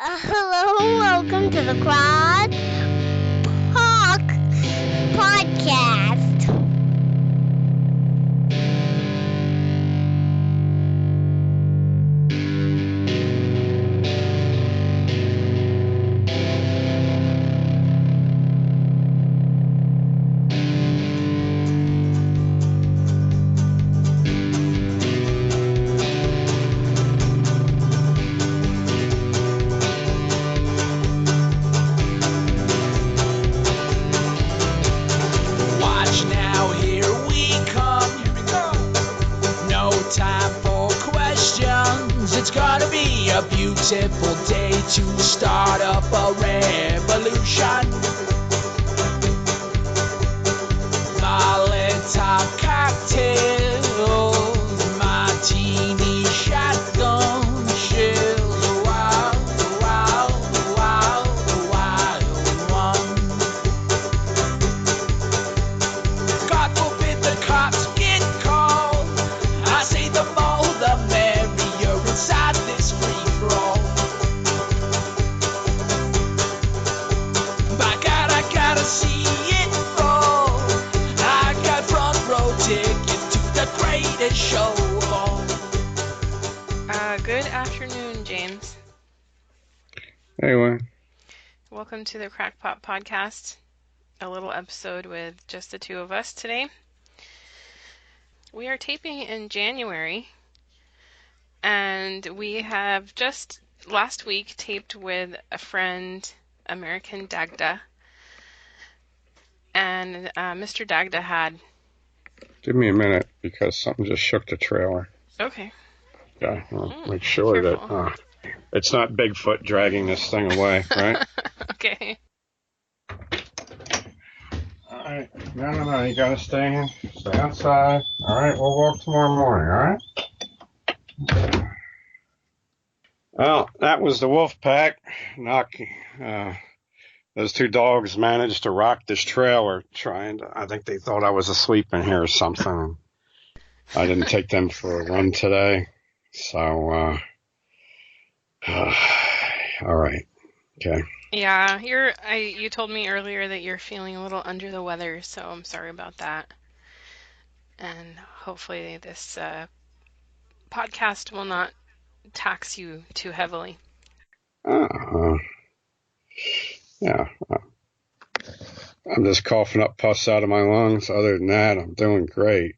Hello, welcome to the Crackpot Podcast. Beautiful day to start up a revolution. Molotov cocktails, martini shotgun shells. Wild, wild, wild, wild one. God forbid the cops get called. I say the more the merrier inside this free. See it fall. I got front row tickets to the greatest show of all. Good afternoon, James. Anyway. Welcome to the Crackpot Podcast, a little episode with just the two of us today. We are taping in January, and we have just last week taped with a friend, American Dagda. And Mr. Dagda had... Give me a minute, because something just shook the trailer. Okay. Yeah, I'll make sure that it's not Bigfoot dragging this thing away, right? Okay. All right. No, you gotta stay outside. All right, we'll walk tomorrow morning, all right? Well, that was the wolf pack knocking... Those two dogs managed to rock this trailer I think they thought I was asleep in here or something. I didn't take them for a run today. So, all right. Okay. Yeah, you told me earlier that you're feeling a little under the weather, so I'm sorry about that. And hopefully this podcast will not tax you too heavily. Yeah, I'm just coughing up pus out of my lungs. Other than that, I'm doing great.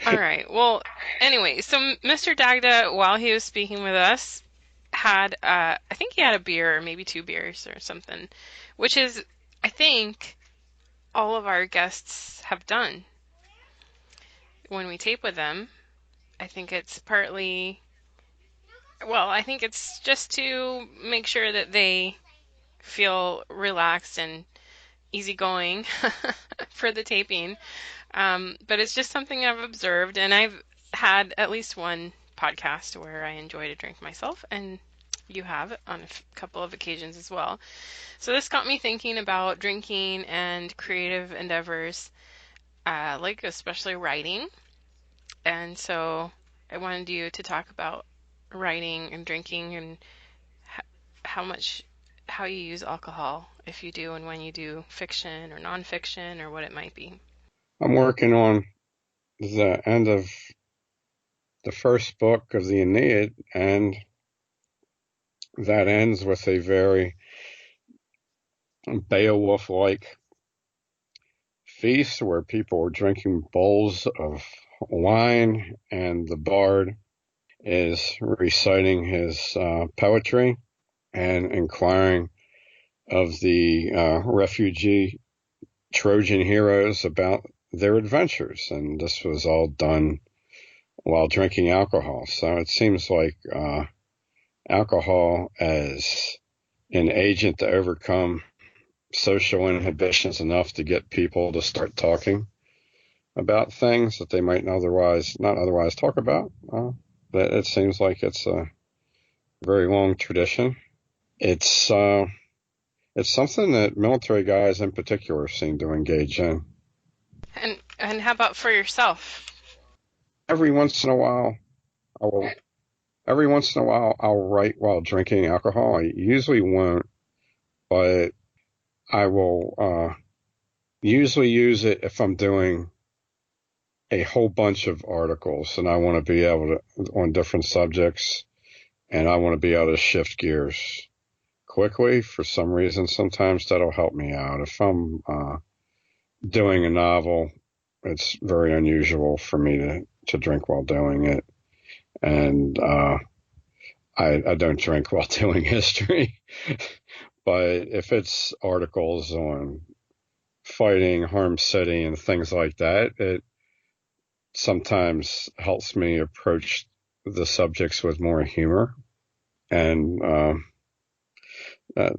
All right. Well, anyway, so Mr. Dagda, while he was speaking with us, had, I think he had a beer or maybe 2 beers or something, which is, I think, all of our guests have done when we tape with them. I think it's partly... Well, I think it's just to make sure that they feel relaxed and easygoing for the taping. But it's just something I've observed, and I've had at least one podcast where I enjoy to drink myself, and you have on a couple of occasions as well. So this got me thinking about drinking and creative endeavors, like especially writing. And so I wanted you to talk about writing and drinking and how you use alcohol, if you do, and when you do fiction or nonfiction or what it might be. I'm working on the end of the first book of the Aeneid, and that ends with a very Beowulf-like feast where people are drinking bowls of wine, and the bard is reciting his poetry and inquiring of the refugee Trojan heroes about their adventures. And this was all done while drinking alcohol. So it seems like alcohol as an agent to overcome social inhibitions enough to get people to start talking about things that they might not otherwise talk about. It seems like it's a very long tradition. It's something that military guys in particular seem to engage in. And how about for yourself? Every once in a while, I will every once in a while I'll write while drinking alcohol. I usually won't, but I will usually use it if I'm doing a whole bunch of articles and I want to be able to, on different subjects, and I want to be able to shift gears quickly. For some reason, sometimes that'll help me out. If I'm doing a novel, it's very unusual for me to drink while doing it. And I don't drink while doing history. But if it's articles on fighting, harm city, and things like that, it sometimes helps me approach the subjects with more humor. And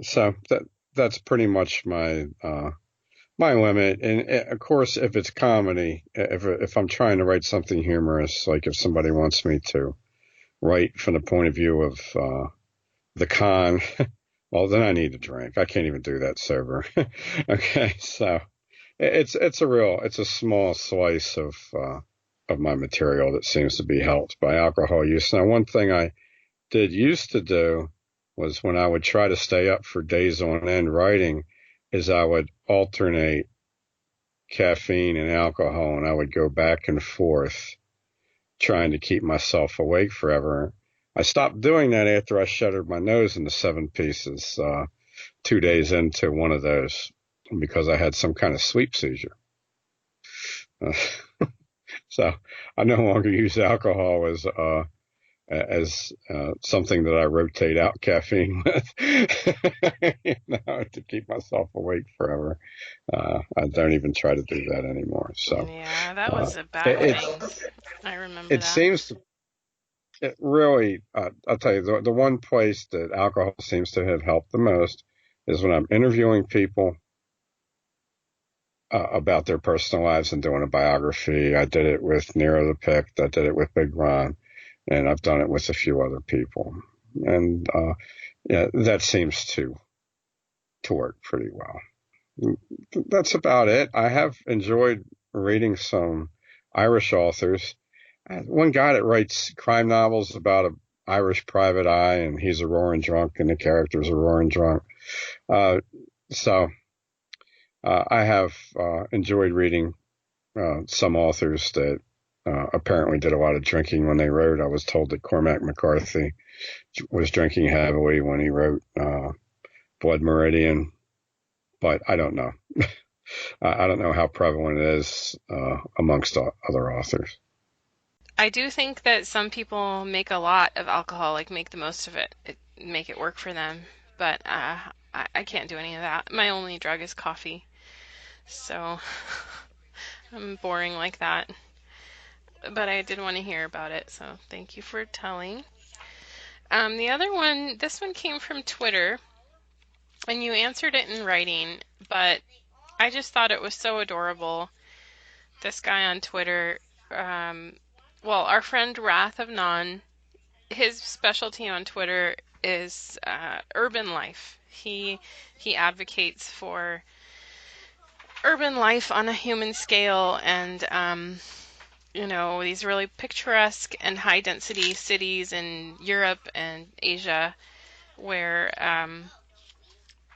so that's pretty much my limit. And of course, if it's comedy, if I'm trying to write something humorous, like if somebody wants me to write from the point of view of the con, well, then I need to drink. I can't even do that sober. Okay, so it's a small slice of my material that seems to be helped by alcohol use. Now, one thing I did used to do was when I would try to stay up for days on end writing, is I would alternate caffeine and alcohol, and I would go back and forth trying to keep myself awake forever. I stopped doing that after I shattered my nose into 7 pieces 2 days into one of those because I had some kind of sleep seizure. So I no longer use alcohol as something that I rotate out caffeine with, to keep myself awake forever. I don't even try to do that anymore. So Yeah, that was a bad thing. I remember it that. seems to. It really, I'll tell you, the one place that alcohol seems to have helped the most is when I'm interviewing people about their personal lives and doing a biography. I did it with Nero the Pict. I did it with Big Ron, and I've done it with a few other people. And yeah, that seems to work pretty well. That's about it. I have enjoyed reading some Irish authors. One guy that writes crime novels about an Irish private eye, and he's a roaring drunk, and the character's a roaring drunk. So I have enjoyed reading some authors that apparently did a lot of drinking when they wrote. I was told that Cormac McCarthy was drinking heavily when he wrote Blood Meridian, but I don't know. I don't know how prevalent it is amongst other authors. I do think that some people make a lot of alcohol, like make the most of it, make it work for them. But I can't do any of that. My only drug is coffee. So I'm boring like that. But I did want to hear about it, so thank you for telling. The other one, this one came from Twitter, and you answered it in writing, but I just thought it was so adorable. This guy on Twitter, our friend Wrath of Non, his specialty on Twitter is urban life. He advocates for urban life on a human scale, and these really picturesque and high density cities in Europe and Asia where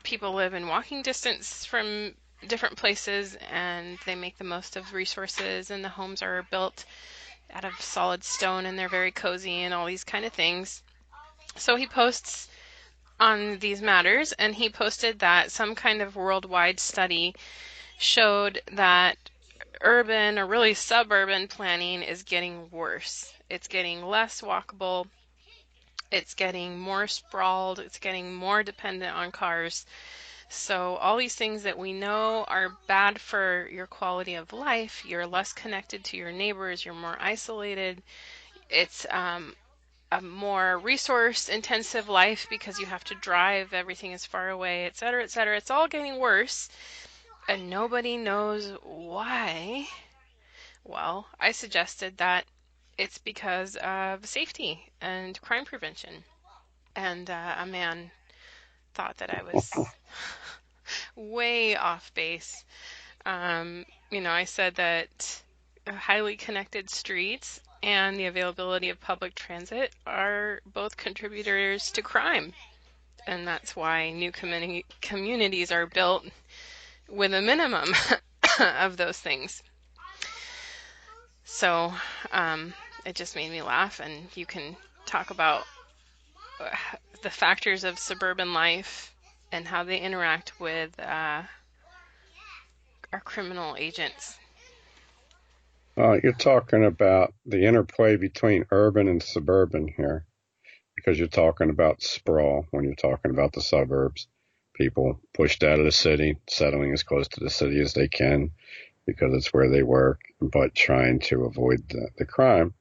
people live in walking distance from different places, and they make the most of resources, and the homes are built out of solid stone, and they're very cozy and all these kind of things. So he posts on these matters, and he posted that some kind of worldwide study showed that urban or really suburban planning is getting worse. It's getting less walkable. It's getting more sprawled. It's getting more dependent on cars. So all these things that we know are bad for your quality of life, you're less connected to your neighbors, you're more isolated. It's a more resource intensive life because you have to drive, everything is far away, et cetera, et cetera. It's all getting worse, and nobody knows why. Well, I suggested that it's because of safety and crime prevention. And a man thought that I was way off base. I said that highly connected streets and the availability of public transit are both contributors to crime. And that's why new communities are built with a minimum of those things. So it just made me laugh, and you can talk about the factors of suburban life and how they interact with our criminal agents. You're talking about the interplay between urban and suburban here, because you're talking about sprawl when you're talking about the suburbs. People pushed out of the city, settling as close to the city as they can because it's where they work, but trying to avoid the crime.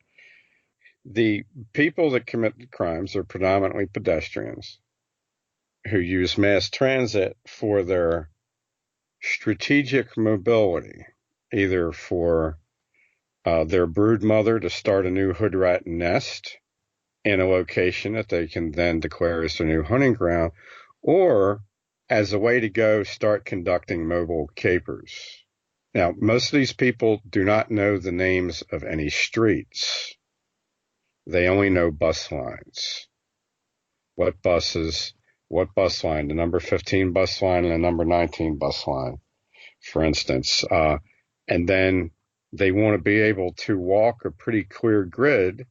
The people that commit the crimes are predominantly pedestrians who use mass transit for their strategic mobility, either for their brood mother to start a new hood rat nest in a location that they can then declare as their new hunting ground, or as a way to go start conducting mobile capers. Now, most of these people do not know the names of any streets. They only know bus lines. What buses, what bus line, the number 15 bus line and the number 19 bus line, for instance. And then they want to be able to walk a pretty clear grid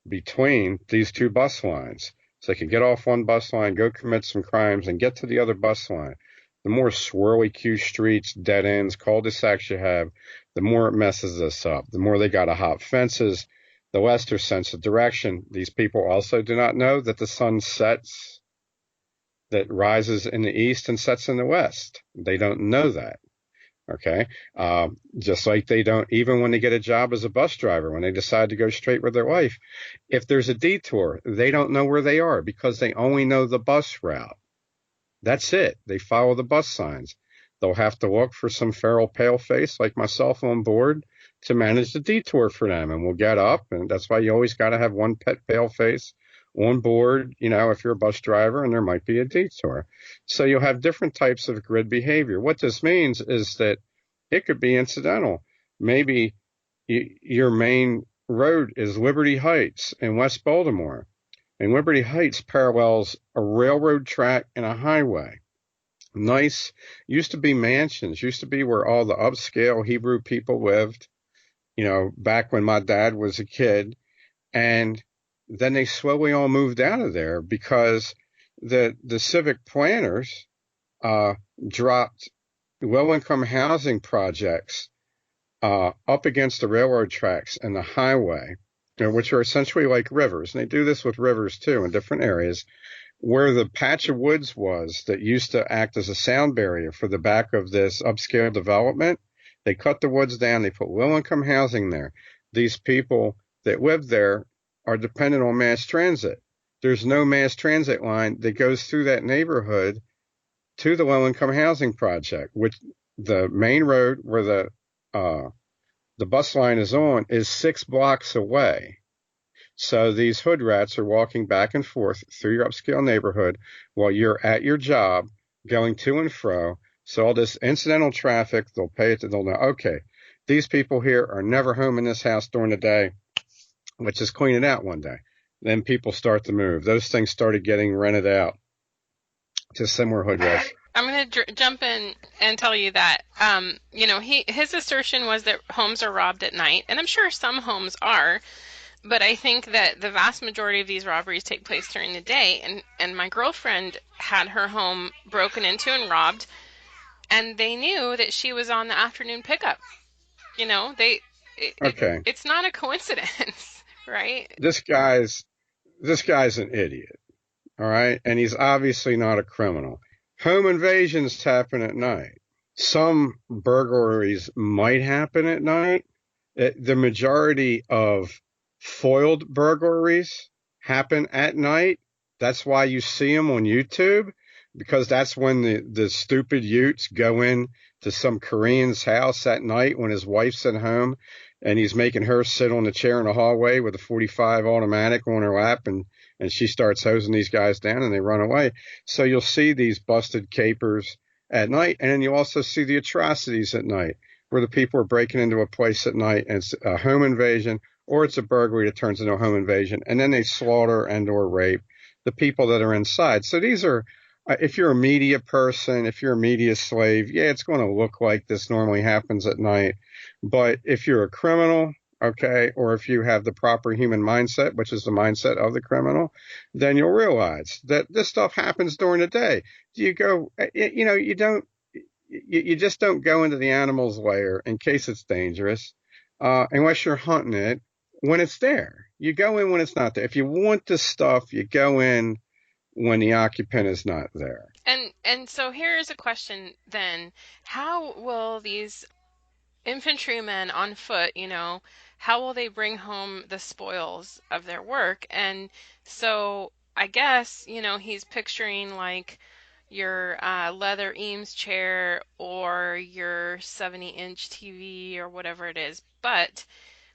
between these two bus lines. So they can get off one bus line, go commit some crimes, and get to the other bus line. The more swirly Q streets, dead ends, cul-de-sacs you have, the more it messes us up. The more they got to hop fences, the less their sense of direction. These people also do not know that the sun sets, that rises in the east and sets in the west. They don't know that. Okay. Just like they don't, even when they get a job as a bus driver, when they decide to go straight with their life, if there's a detour, they don't know where they are because they only know the bus route. That's it. They follow the bus signs. They'll have to look for some feral paleface like myself on board to manage the detour for them. And we'll get up, and that's why you always got to have one pet paleface on board, if you're a bus driver, and there might be a detour. So you'll have different types of grid behavior. What this means is that it could be incidental. Maybe your main road is Liberty Heights in West Baltimore, and Liberty Heights parallels a railroad track and a highway. Nice, used to be mansions, used to be where all the upscale Hebrew people lived, back when my dad was a kid. And then they slowly all moved out of there because the civic planners dropped low-income housing projects up against the railroad tracks and the highway, which are essentially like rivers. And they do this with rivers, too, in different areas, where the patch of woods was that used to act as a sound barrier for the back of this upscale development. They cut the woods down. They put low-income housing there. These people that live there are dependent on mass transit. There's no mass transit line that goes through that neighborhood to the low-income housing project, which the main road where the bus line is on is 6 blocks away. So these hood rats are walking back and forth through your upscale neighborhood while you're at your job, going to and fro. So all this incidental traffic, they'll know, okay, these people here are never home in this house during the day. Let's just clean it out one day. Then people start to move. Those things started getting rented out to similar hood rats. I'm going to jump in and tell you that, his assertion was that homes are robbed at night. And I'm sure some homes are. But I think that the vast majority of these robberies take place during the day. And my girlfriend had her home broken into and robbed. And they knew that she was on the afternoon pickup. It's not a coincidence. Right. This guy's an idiot. All right. And he's obviously not a criminal. Home invasions happen at night. Some burglaries might happen at night. The majority of foiled burglaries happen at night. That's why you see them on YouTube, because that's when the stupid Utes go in to some Korean's house at night when his wife's at home. And he's making her sit on the chair in the hallway with a .45 automatic on her lap, and she starts hosing these guys down, and they run away. So you'll see these busted capers at night, and then you also see the atrocities at night, where the people are breaking into a place at night, and it's a home invasion or it's a burglary that turns into a home invasion, and then they slaughter and or rape the people that are inside. So these are, if you're a media person, if you're a media slave, yeah, it's going to look like this normally happens at night. But if you're a criminal, okay, or if you have the proper human mindset, which is the mindset of the criminal, then you'll realize that this stuff happens during the day. You go, you just don't go into the animal's lair in case it's dangerous, unless you're hunting it when it's there. You go in when it's not there. If you want this stuff, you go in when the occupant is not there. And so here's a question then. How will these infantrymen on foot, how will they bring home the spoils of their work? And so I guess, he's picturing like your leather Eames chair or your 70-inch TV or whatever it is. But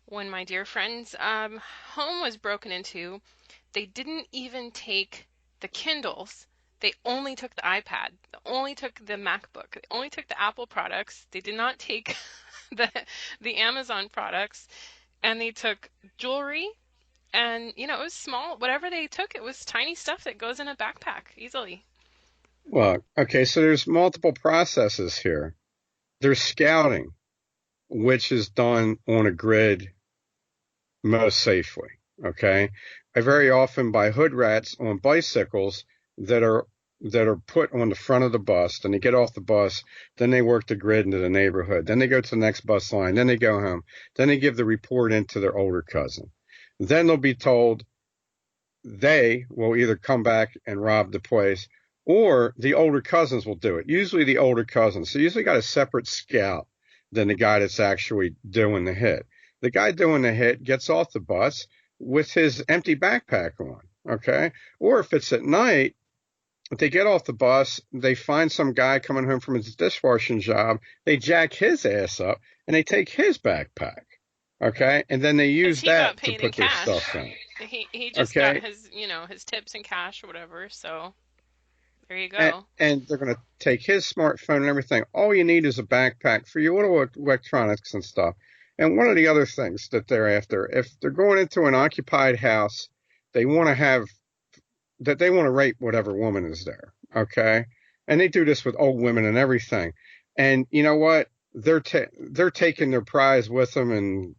when my dear friend's home was broken into, they didn't even take the Kindles. They only took the iPad. They only took the MacBook. They only took the Apple products. They did not take the Amazon products, and they took jewelry, and it was small. Whatever they took, it was tiny stuff that goes in a backpack easily. Well, okay, so there's multiple processes here. There's scouting, which is done on a grid most safely, okay? Very often by hood rats on bicycles that are put on the front of the bus. Then they get off the bus. Then they work the grid into the neighborhood. Then they go to the next bus line. Then they go home. Then they give the report in to their older cousin. Then they'll be told they will either come back and rob the place, or the older cousins will do it. Usually the older cousins. So usually got a separate scout than the guy that's actually doing the hit. The guy doing the hit gets off the bus with his empty backpack on, okay? Or if it's at night, if they get off the bus, they find some guy coming home from his dishwashing job, they jack his ass up, and they take his backpack, okay? And then they use that to put their stuff in. He just got his, his tips in cash or whatever, so there you go. And they're going to take his smartphone and everything. All you need is a backpack for your little electronics and stuff. And one of the other things that they're after, if they're going into an occupied house, they want to rape whatever woman is there, okay? And they do this with old women and everything. And you know what? They're taking their prize with them in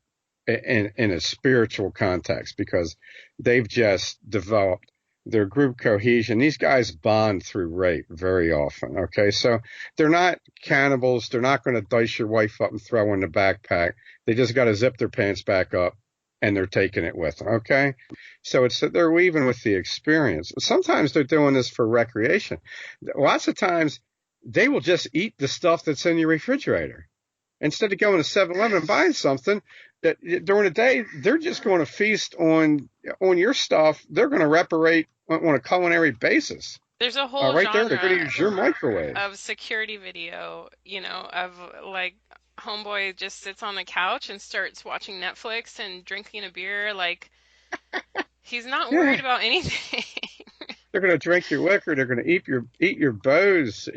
a spiritual context, because they've just developed their group cohesion. These guys bond through rape very often, okay? So they're not cannibals. They're not going to dice your wife up and throw in the backpack. They just got to zip their pants back up, and they're taking it with them, okay? So it's that they're weaving with the experience. Sometimes they're doing this for recreation. Lots of times they will just eat the stuff that's in your refrigerator. Instead of going to 7-Eleven and buying something, that during the day, they're just going to feast on your stuff. They're going to reparate on a culinary basis. There's a whole right genre there, they're going to use your microwave. Of security video, of like homeboy just sits on the couch and starts watching Netflix and drinking a beer. Like, he's not worried about anything. They're going to drink your liquor. They're going to eat your bows.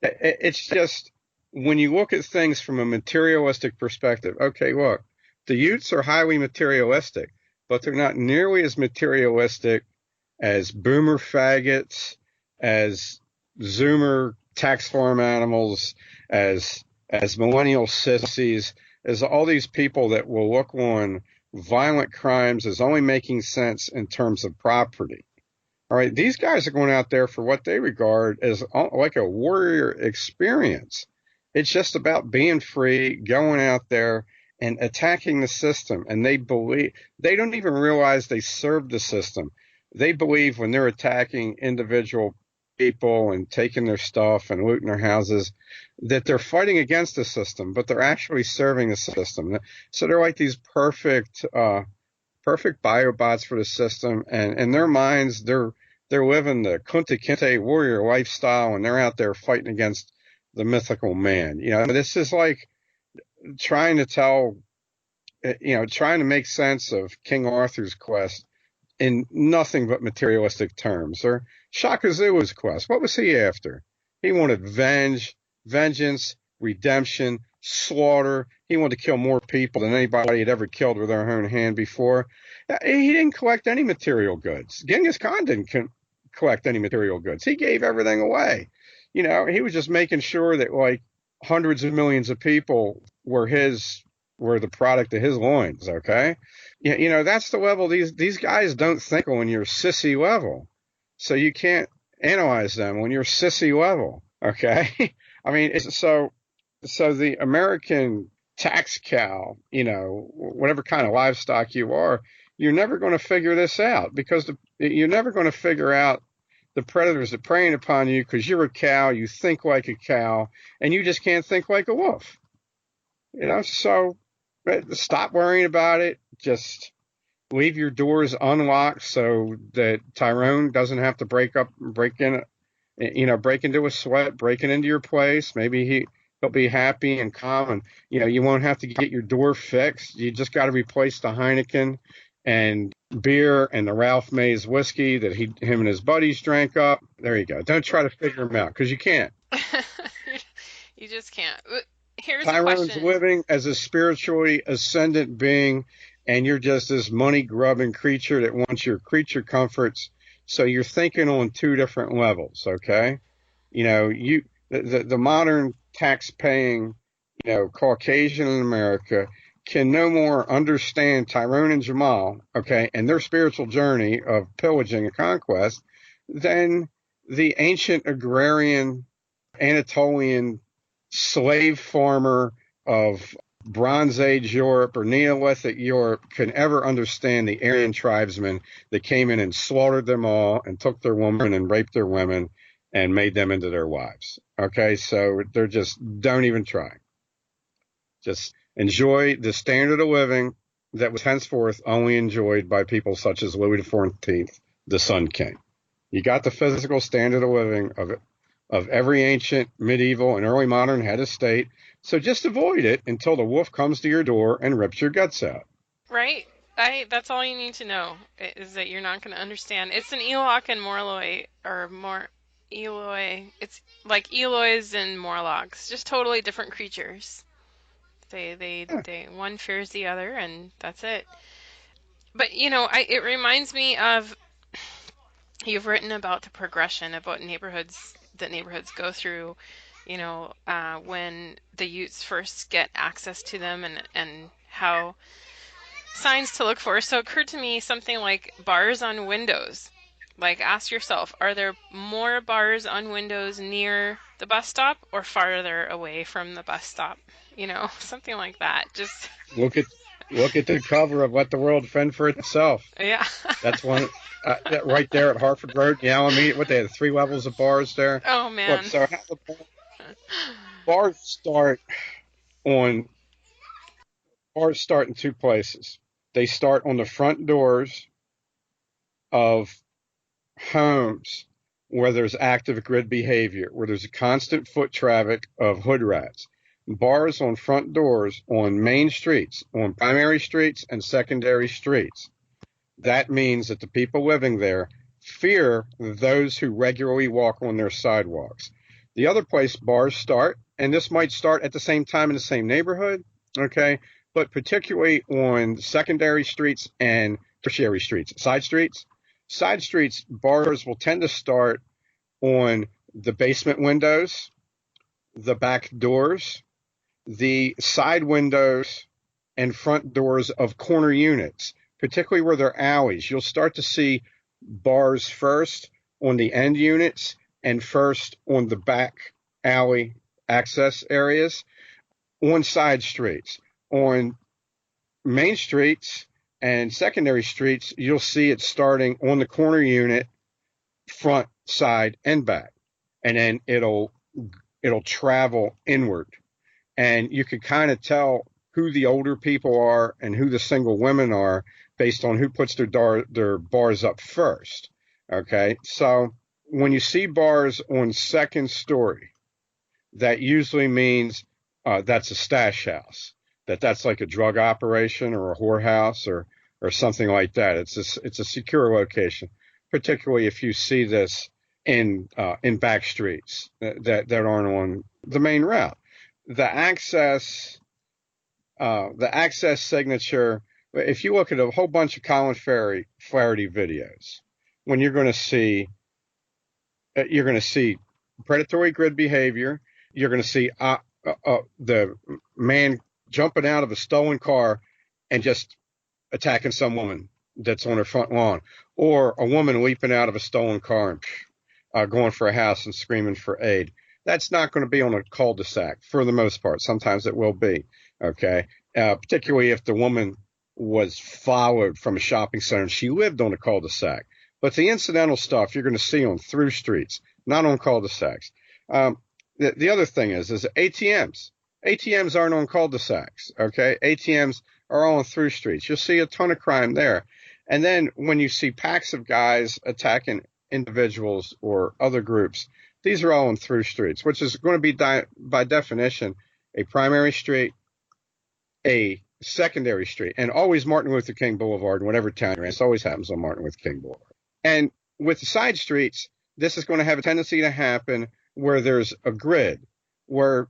It's just, when you look at things from a materialistic perspective, okay, look, the Utes are highly materialistic, but they're not nearly as materialistic as boomer faggots, as Zoomer tax farm animals, as millennial sissies, as all these people that will look on violent crimes as only making sense in terms of property. All right, these guys are going out there for what they regard as like a warrior experience. It's just about being free, going out there and attacking the system. And they don't even realize they serve the system. They believe when they're attacking individual people and taking their stuff and looting their houses, that they're fighting against the system, but they're actually serving the system. So they're like these perfect biobots for the system. And in their minds, they're living the Kunta Kinte warrior lifestyle, and they're out there fighting against the mythical man. This is like trying to make sense of King Arthur's quest in nothing but materialistic terms. Or Shaka Zulu's quest. What was he after? He wanted vengeance, redemption, slaughter. He wanted to kill more people than anybody had ever killed with their own hand before. He didn't collect any material goods. Genghis Khan didn't collect any material goods. He gave everything away. You know, he was just making sure that like hundreds of millions of people were the product of his loins. Okay. Yeah. You know, that's the level. These guys don't think on your sissy level. So you can't analyze them on your sissy level. Okay. I mean, so the American tax cow, you know, whatever kind of livestock you are, you're never going to figure this out because you're never going to figure out the predators that preying upon you because you're a cow, you think like a cow, and you just can't think like a wolf. You know, so stop worrying about it. Just leave your doors unlocked so that Tyrone doesn't have to break into a sweat, breaking into your place. Maybe he'll be happy and calm, and you know you won't have to get your door fixed. You just got to replace the Heineken and beer and the Ralph May's whiskey that him and his buddies drank up. There you go. Don't try to figure them out because you can't. You just can't. Here's Tyrone's a question. living as a spiritually ascendant being, and you're just this money-grubbing creature that wants your creature comforts. So you're thinking on two different levels, okay? You know, the modern tax-paying, you know, Caucasian in America can no more understand Tyrone and Jamal, okay, and their spiritual journey of pillaging and conquest than the ancient agrarian Anatolian slave farmer of Bronze Age Europe or Neolithic Europe can ever understand the Aryan tribesmen that came in and slaughtered them all and took their women and raped their women and made them into their wives. Okay, so they're just, don't even try. Just enjoy the standard of living that was henceforth only enjoyed by people such as Louis XIV, the Sun King. You got the physical standard of living of every ancient, medieval, and early modern head of state. So just avoid it until the wolf comes to your door and rips your guts out. Right. That's all you need to know is that you're not going to understand. It's an Elok and Morloi, or Eloi. It's like Eloys and Morlocks, just totally different creatures. They one fears the other, and that's it. But you know, it reminds me of, you've written about the progression about neighborhoods that neighborhoods go through, you know, when the Utes first get access to them and how signs to look for. So it occurred to me something like bars on windows. Like, ask yourself, are there more bars on windows near the bus stop or farther away from the bus stop? You know, something like that. Just look at the cover of Let the World Fend for Itself. Yeah. That's one right there at Hartford Road. You know, what they had 3 levels of bars there. Oh man. Look, so how the bars start in 2 places. They start on the front doors of homes where there's active grid behavior, where there's a constant foot traffic of hood rats. Bars on front doors on main streets, on primary streets and secondary streets. That means that the people living there fear those who regularly walk on their sidewalks. The other place bars start, and this might start at the same time in the same neighborhood, okay, but particularly on secondary streets and tertiary streets, side streets, bars will tend to start on the basement windows, the back doors, the side windows, and front doors of corner units, particularly where they're alleys. You'll start to see bars first on the end units and first on the back alley access areas. On side streets, on main streets and secondary streets, you'll see it starting on the corner unit, front, side, and back. And then it'll travel inward. And you can kind of tell who the older people are and who the single women are based on who puts their bars up first. Okay, so when you see bars on second story, that usually means that's a stash house. That's like a drug operation or a whorehouse or something like that. It's a secure location, particularly if you see this in back streets that aren't on the main route. the access signature, if you look at a whole bunch of Colin Flaherty videos, when you're going to see predatory grid behavior, you're going to see the man jumping out of a stolen car and just attacking some woman that's on her front lawn, or a woman leaping out of a stolen car and going for a house and screaming for aid. That's not going to be on a cul-de-sac for the most part. Sometimes it will be, okay? Particularly if the woman was followed from a shopping center and she lived on a cul-de-sac. But the incidental stuff you're going to see on through streets, not on cul-de-sacs. The other thing is ATMs. ATMs aren't on cul-de-sacs, okay? ATMs are all on through streets. You'll see a ton of crime there. And then when you see packs of guys attacking individuals or other groups, these are all on through streets, which is going to be by definition a primary street, a secondary street, and always Martin Luther King Boulevard in whatever town you're in. This always happens on Martin Luther King Boulevard. And with the side streets, this is going to have a tendency to happen where there's a grid, where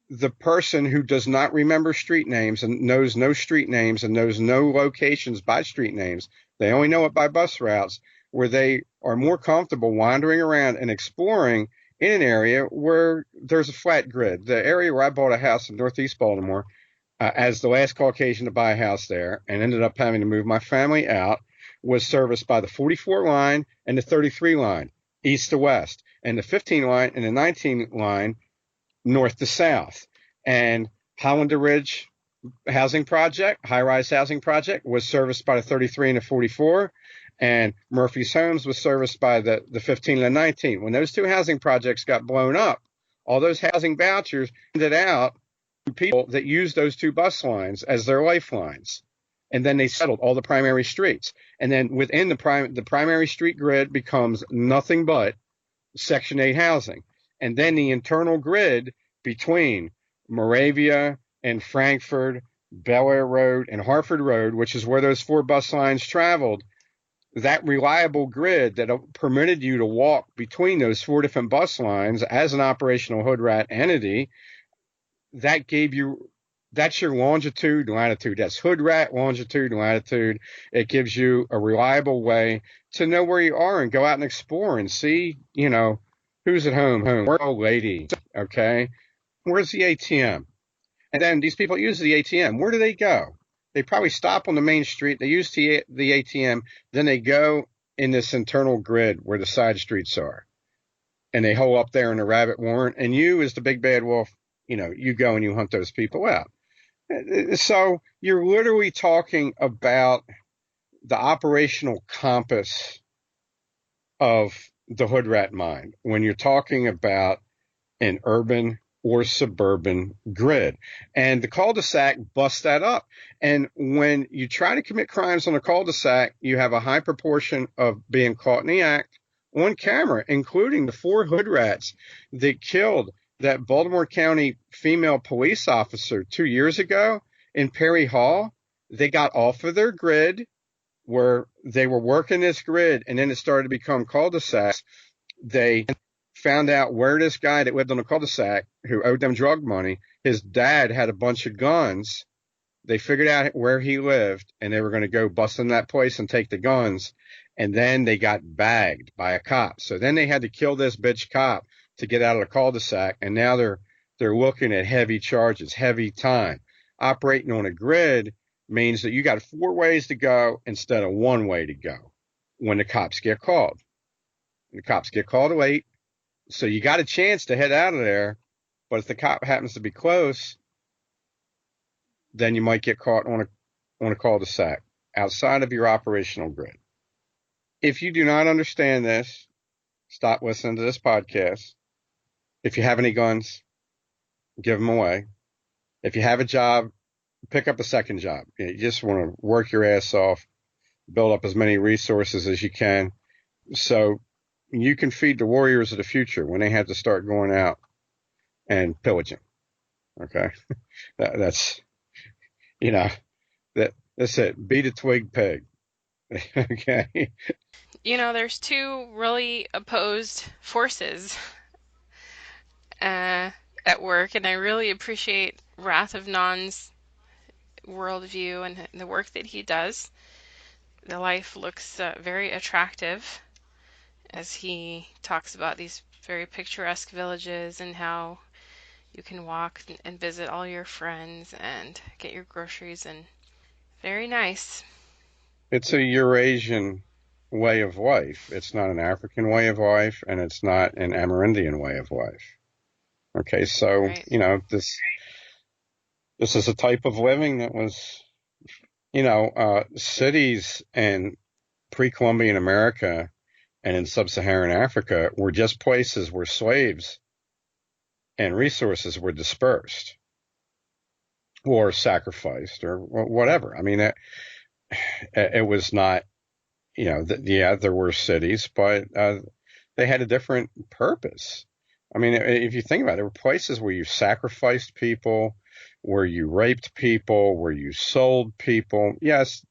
the person who does not remember street names and knows no street names and knows no locations by street names, they only know it by bus routes, where they are more comfortable wandering around and exploring in an area where there's a flat grid. The area where I bought a house in Northeast Baltimore, as the last Caucasian to buy a house there and ended up having to move my family out, was serviced by the 44 line and the 33 line, east to west, and the 15 line and the 19 line, north to south. And Hollander Ridge housing project, high-rise housing project, was serviced by the 33 and the 44. And Murphy's Homes was serviced by the 15 and the 19. When those two housing projects got blown up, all those housing vouchers ended out to people that used those two bus lines as their lifelines. And then they settled all the primary streets. And then within the primary street grid becomes nothing but Section 8 housing. And then the internal grid between Moravia and Frankford, Bel Air Road, and Harford Road, which is where those four bus lines traveled, that reliable grid that permitted you to walk between those four different bus lines as an operational hood rat entity, that gave you, that's your longitude, latitude. That's hood rat, longitude, latitude. It gives you a reliable way to know where you are and go out and explore and see, who's at home, where's the old lady, okay? Where's the ATM? And then these people use the ATM. Where do they go? They probably stop on the main street. They use the ATM. Then they go in this internal grid where the side streets are. And they hole up there in a rabbit warren. And you, as the big bad wolf, you go and you hunt those people out. So you're literally talking about the operational compass of the hood rat mind when you're talking about an urban or suburban grid. And the cul-de-sac busts that up. And when you try to commit crimes on a cul-de-sac, you have a high proportion of being caught in the act on camera, including the 4 hood rats that killed that Baltimore County female police officer 2 years ago in Perry Hall. They got off of their grid where they were working this grid, and then it started to become cul-de-sacs. They found out where this guy that lived on the cul-de-sac who owed them drug money, his dad had a bunch of guns. They figured out where he lived, and they were going to go bust in that place and take the guns. And then they got bagged by a cop. So then they had to kill this bitch cop to get out of the cul-de-sac. And now they're looking at heavy charges, heavy time. Operating on a grid means that you got 4 ways to go instead of 1 way to go when the cops get called. The cops get called late. So you got a chance to head out of there, but if the cop happens to be close, then you might get caught on a cul-de-sac outside of your operational grid. If you do not understand this, stop listening to this podcast. If you have any guns, give them away. If you have a job, pick up a second job. You just want to work your ass off, build up as many resources as you can, so you can feed the warriors of the future when they have to start going out and pillaging. Okay. That's it. Beat a twig pig. Okay. There's 2 really opposed forces. at work, and I really appreciate Wrath of Non's worldview and the work that he does. The life looks very attractive as he talks about these very picturesque villages and how you can walk and visit all your friends and get your groceries, and very nice. It's a Eurasian way of life. It's not an African way of life, and it's not an Amerindian way of life. Okay, so, Right. this is a type of living that was, cities in pre-Columbian America and in sub-Saharan Africa were just places where slaves and resources were dispersed or sacrificed or whatever. I mean, it was not, there were cities, but they had a different purpose. I mean, if you think about it, there were places where you sacrificed people, where you raped people, where you sold people. Yes,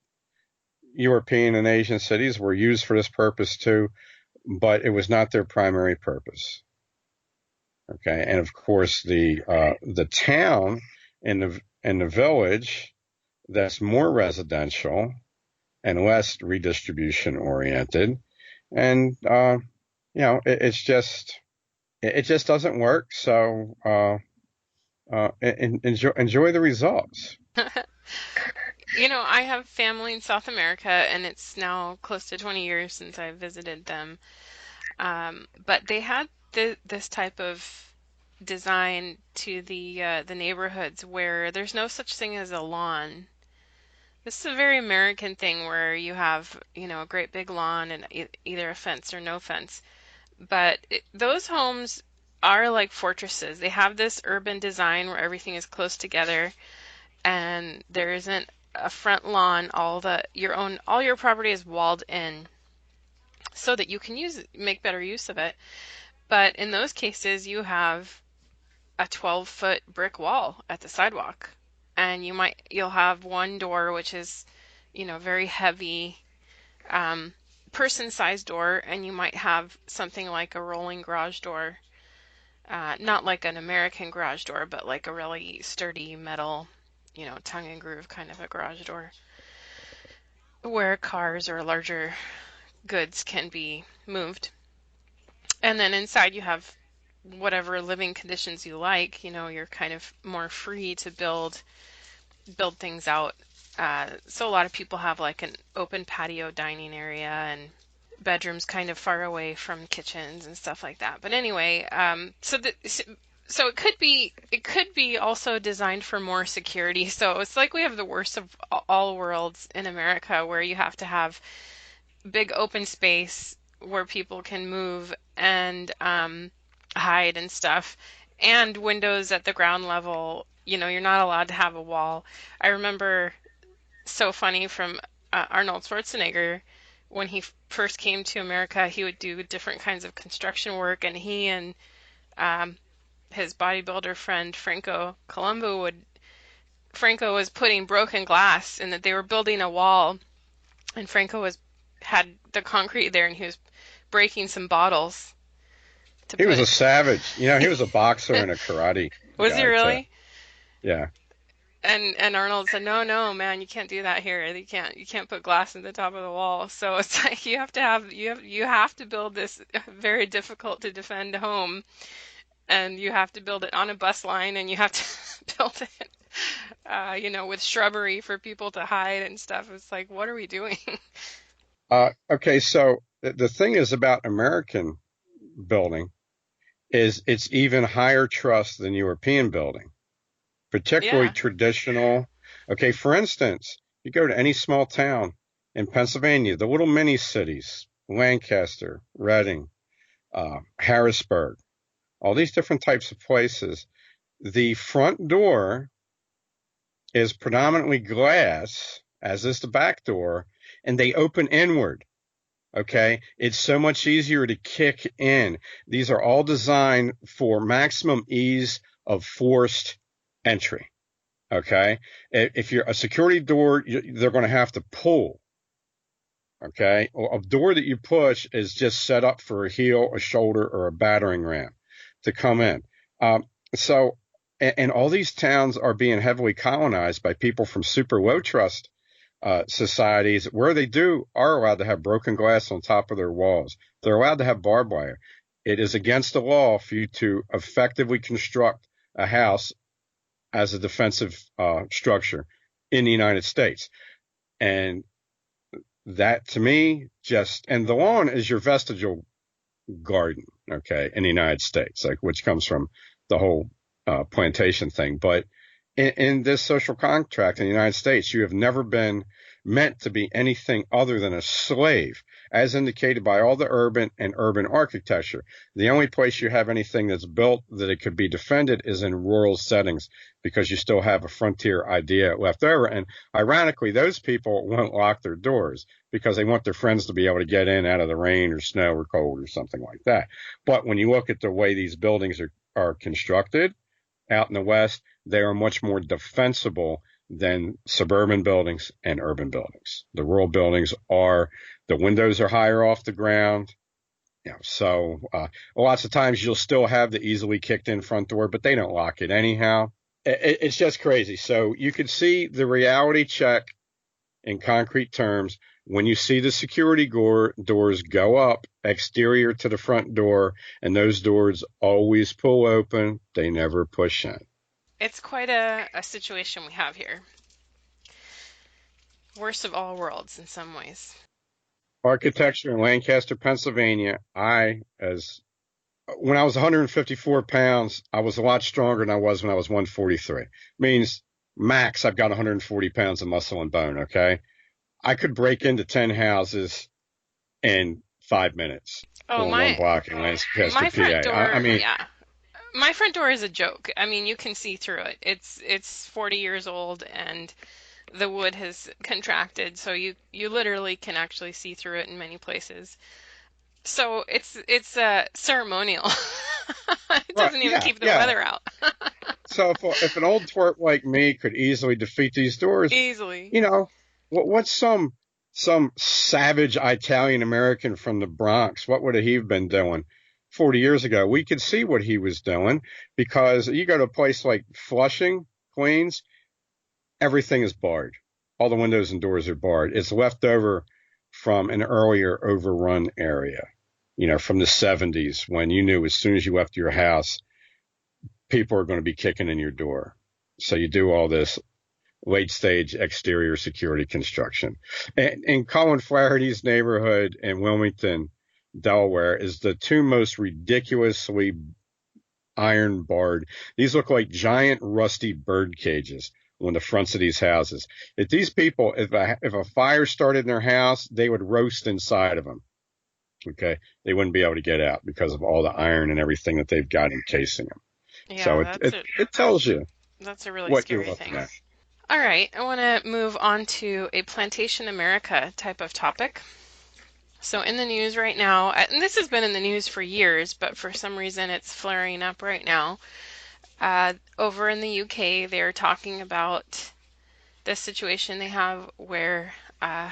European and Asian cities were used for this purpose too, but it was not their primary purpose. Okay, and of course the town and the village that's more residential and less redistribution oriented, and it just doesn't work. So enjoy the results. I have family in South America, and it's now close to 20 years since I visited them. But they had this type of design to the neighborhoods where there's no such thing as a lawn. This is a very American thing where you have, a great big lawn and either a fence or no fence. But those homes are like fortresses. They have this urban design where everything is close together, and there isn't a front lawn. All your property is walled in so that you can make better use of it. But in those cases, you have a 12-foot brick wall at the sidewalk, and you'll have one door which is, very heavy, person-sized door, and you might have something like a rolling garage door, not like an American garage door, but like a really sturdy metal, tongue and groove kind of a garage door, where cars or larger goods can be moved. And then inside you have whatever living conditions you like. You're kind of more free to build things out. So a lot of people have like an open patio dining area and bedrooms kind of far away from kitchens and stuff like that. But anyway, so it could be also designed for more security. So it's like we have the worst of all worlds in America, where you have to have big open space where people can move and hide and stuff, and windows at the ground level. You're not allowed to have a wall. I remember, so funny, from Arnold Schwarzenegger, when he first came to America, he would do different kinds of construction work, and he and his bodybuilder friend Franco Columbu Franco was putting broken glass, and that they were building a wall, and Franco had the concrete there, and he was breaking some bottles. He was a savage. He was a boxer and a karate. Was he really? Yeah. And Arnold said, no, man, you can't do that here. You can't put glass in the top of the wall. So it's like you have to build this very difficult to defend home, and you have to build it on a bus line, and you have to build it, with shrubbery for people to hide and stuff. It's like, what are we doing? Okay, so the thing is about American building is it's even higher trust than European building, particularly traditional. Okay, for instance, you go to any small town in Pennsylvania, the little mini cities, Lancaster, Reading, Harrisburg, all these different types of places, the front door is predominantly glass, as is the back door, and they open inward. Okay, it's so much easier to kick in. These are all designed for maximum ease of forced entry. Okay, if you're a security door, they're going to have to pull. Okay, a door that you push is just set up for a heel, a shoulder, or a battering ram to come in. So, and all these towns are being heavily colonized by people from super low trust societies where they are allowed to have broken glass on top of their walls. They're allowed to have barbed wire. It is against the law for you to effectively construct a house as a defensive structure in the United States. And that, to me, and the lawn is your vestigial garden, okay, in the United States, which comes from the whole plantation thing. But in this social contract in the United States, you have never been meant to be anything other than a slave, as indicated by all the urban and urban architecture. The only place you have anything that's built that it could be defended is in rural settings, because you still have a frontier idea left over. And ironically, those people won't lock their doors because they want their friends to be able to get in out of the rain or snow or cold or something like that. But when you look at the way these buildings are constructed out in the West, they are much more defensible than suburban buildings and urban buildings. The rural buildings the windows are higher off the ground. So lots of times you'll still have the easily kicked in front door, but they don't lock it anyhow. It's just crazy. So you could see the reality check in concrete terms when you see the security doors go up exterior to the front door, and those doors always pull open. They never push in. It's quite a situation we have here. Worst of all worlds in some ways. Architecture in Lancaster, Pennsylvania, when I was 154 pounds, I was a lot stronger than I was when I was 143. Means max, I've got 140 pounds of muscle and bone, okay? I could break into 10 houses in 5 minutes. One block in Lancaster, my front PA. door, yeah. My front door is a joke. I mean, you can see through it. It's 40 years old, and the wood has contracted, so you literally can actually see through it in many places. So it's ceremonial. It doesn't even keep the weather out. So if an old twerp like me could easily defeat these doors, easily, what's some savage Italian American from the Bronx? What would he have been doing 40 years ago? We could see what he was doing, because you go to a place like Flushing, Queens, everything is barred. All the windows and doors are barred. It's left over from an earlier overrun area, from the 70s, when you knew as soon as you left your house, people are going to be kicking in your door. So you do all this late stage exterior security construction. And in Colin Flaherty's neighborhood in Wilmington, Delaware, is the two most ridiculously iron barred. These look like giant rusty bird cages on the fronts of these houses. If these people, if a fire started in their house, they would roast inside of them. Okay, they wouldn't be able to get out because of all the iron and everything that they've got encasing them. Yeah, so it tells you. That's a really scary thing. At. All right, I want to move on to a Plantation America type of topic. So in the news right now, and this has been in the news for years, but for some reason it's flaring up right now. Over in the UK, they're talking about the situation they have where a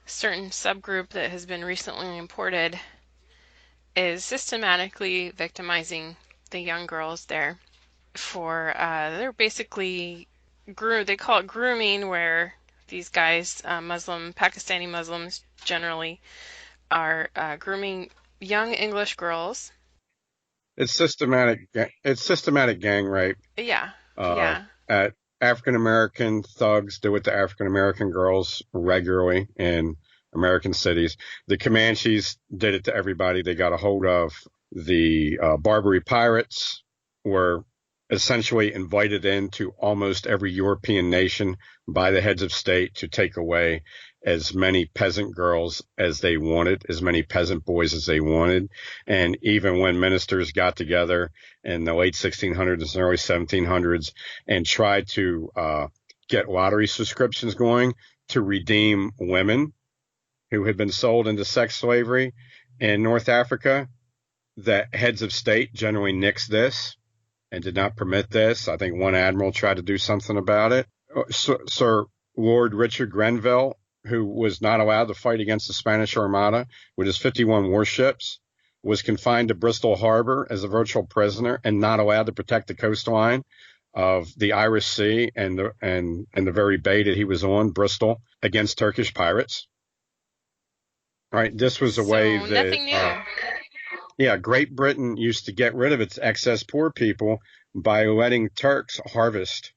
certain subgroup that has been recently imported is systematically victimizing the young girls there for, they're basically, they call it grooming, where these guys, Pakistani Muslims generally, are grooming young English girls. It's systematic gang rape. Yeah. At African American thugs do it to African American girls regularly in American cities. The Comanches did it to everybody they got a hold of. The Barbary pirates were essentially invited into almost every European nation by the heads of state to take away as many peasant girls as they wanted, as many peasant boys as they wanted. And even when ministers got together in the late 1600s and early 1700s and tried to get lottery subscriptions going to redeem women who had been sold into sex slavery in North Africa, the heads of state generally nixed this and did not permit this. I think one admiral tried to do something about it. Sir Lord Richard Grenville, who was not allowed to fight against the Spanish Armada with his 51 warships, was confined to Bristol Harbor as a virtual prisoner and not allowed to protect the coastline of the Irish Sea and the very bay that he was on, Bristol, against Turkish pirates. Right. This was a way that nothing new. Great Britain used to get rid of its excess poor people by letting Turks harvest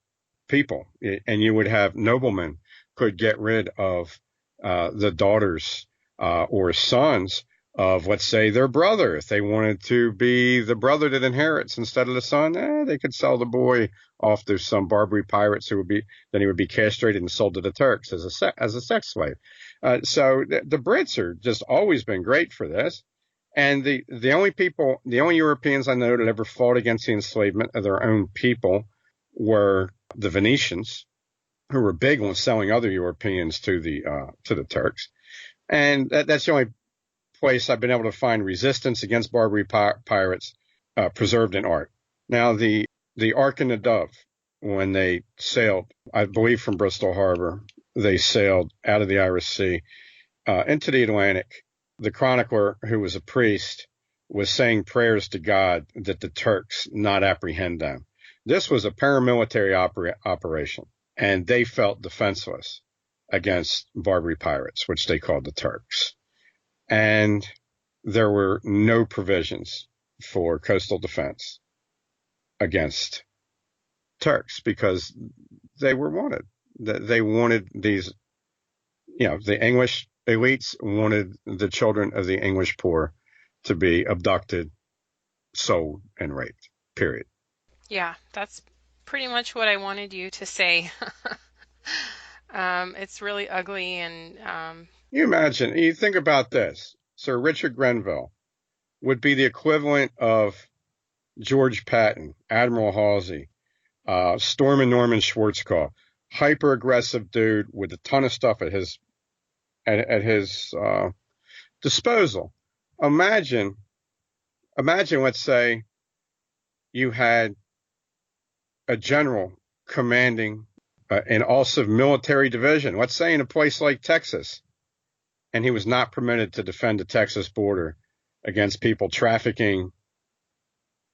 people, and you would have noblemen could get rid of the daughters or sons of, let's say, their brother. If they wanted to be the brother that inherits instead of the son, they could sell the boy off to some Barbary pirates who would be, then he would be castrated and sold to the Turks as a sex slave. So the Brits are just always been great for this. And the only Europeans I know that ever fought against the enslavement of their own people were the Venetians, who were big on selling other Europeans to the Turks. And that's the only place I've been able to find resistance against Barbary pirates preserved in art. Now, the Ark and the Dove, when they sailed, I believe from Bristol Harbor, they sailed out of the Irish Sea into the Atlantic. The chronicler, who was a priest, was saying prayers to God that the Turks not apprehend them. This was a paramilitary operation, and they felt defenseless against Barbary pirates, which they called the Turks. And there were no provisions for coastal defense against Turks because they were wanted. They wanted these, the English elites wanted the children of the English poor to be abducted, sold, and raped, period. Yeah, that's pretty much what I wanted you to say. It's really ugly, and you imagine, you think about this. Sir Richard Grenville would be the equivalent of George Patton, Admiral Halsey, Stormin' Norman Schwarzkopf, hyper-aggressive dude with a ton of stuff at his disposal. Imagine, let's say, you had a general commanding an also military division, let's say in a place like Texas, and he was not permitted to defend the Texas border against people trafficking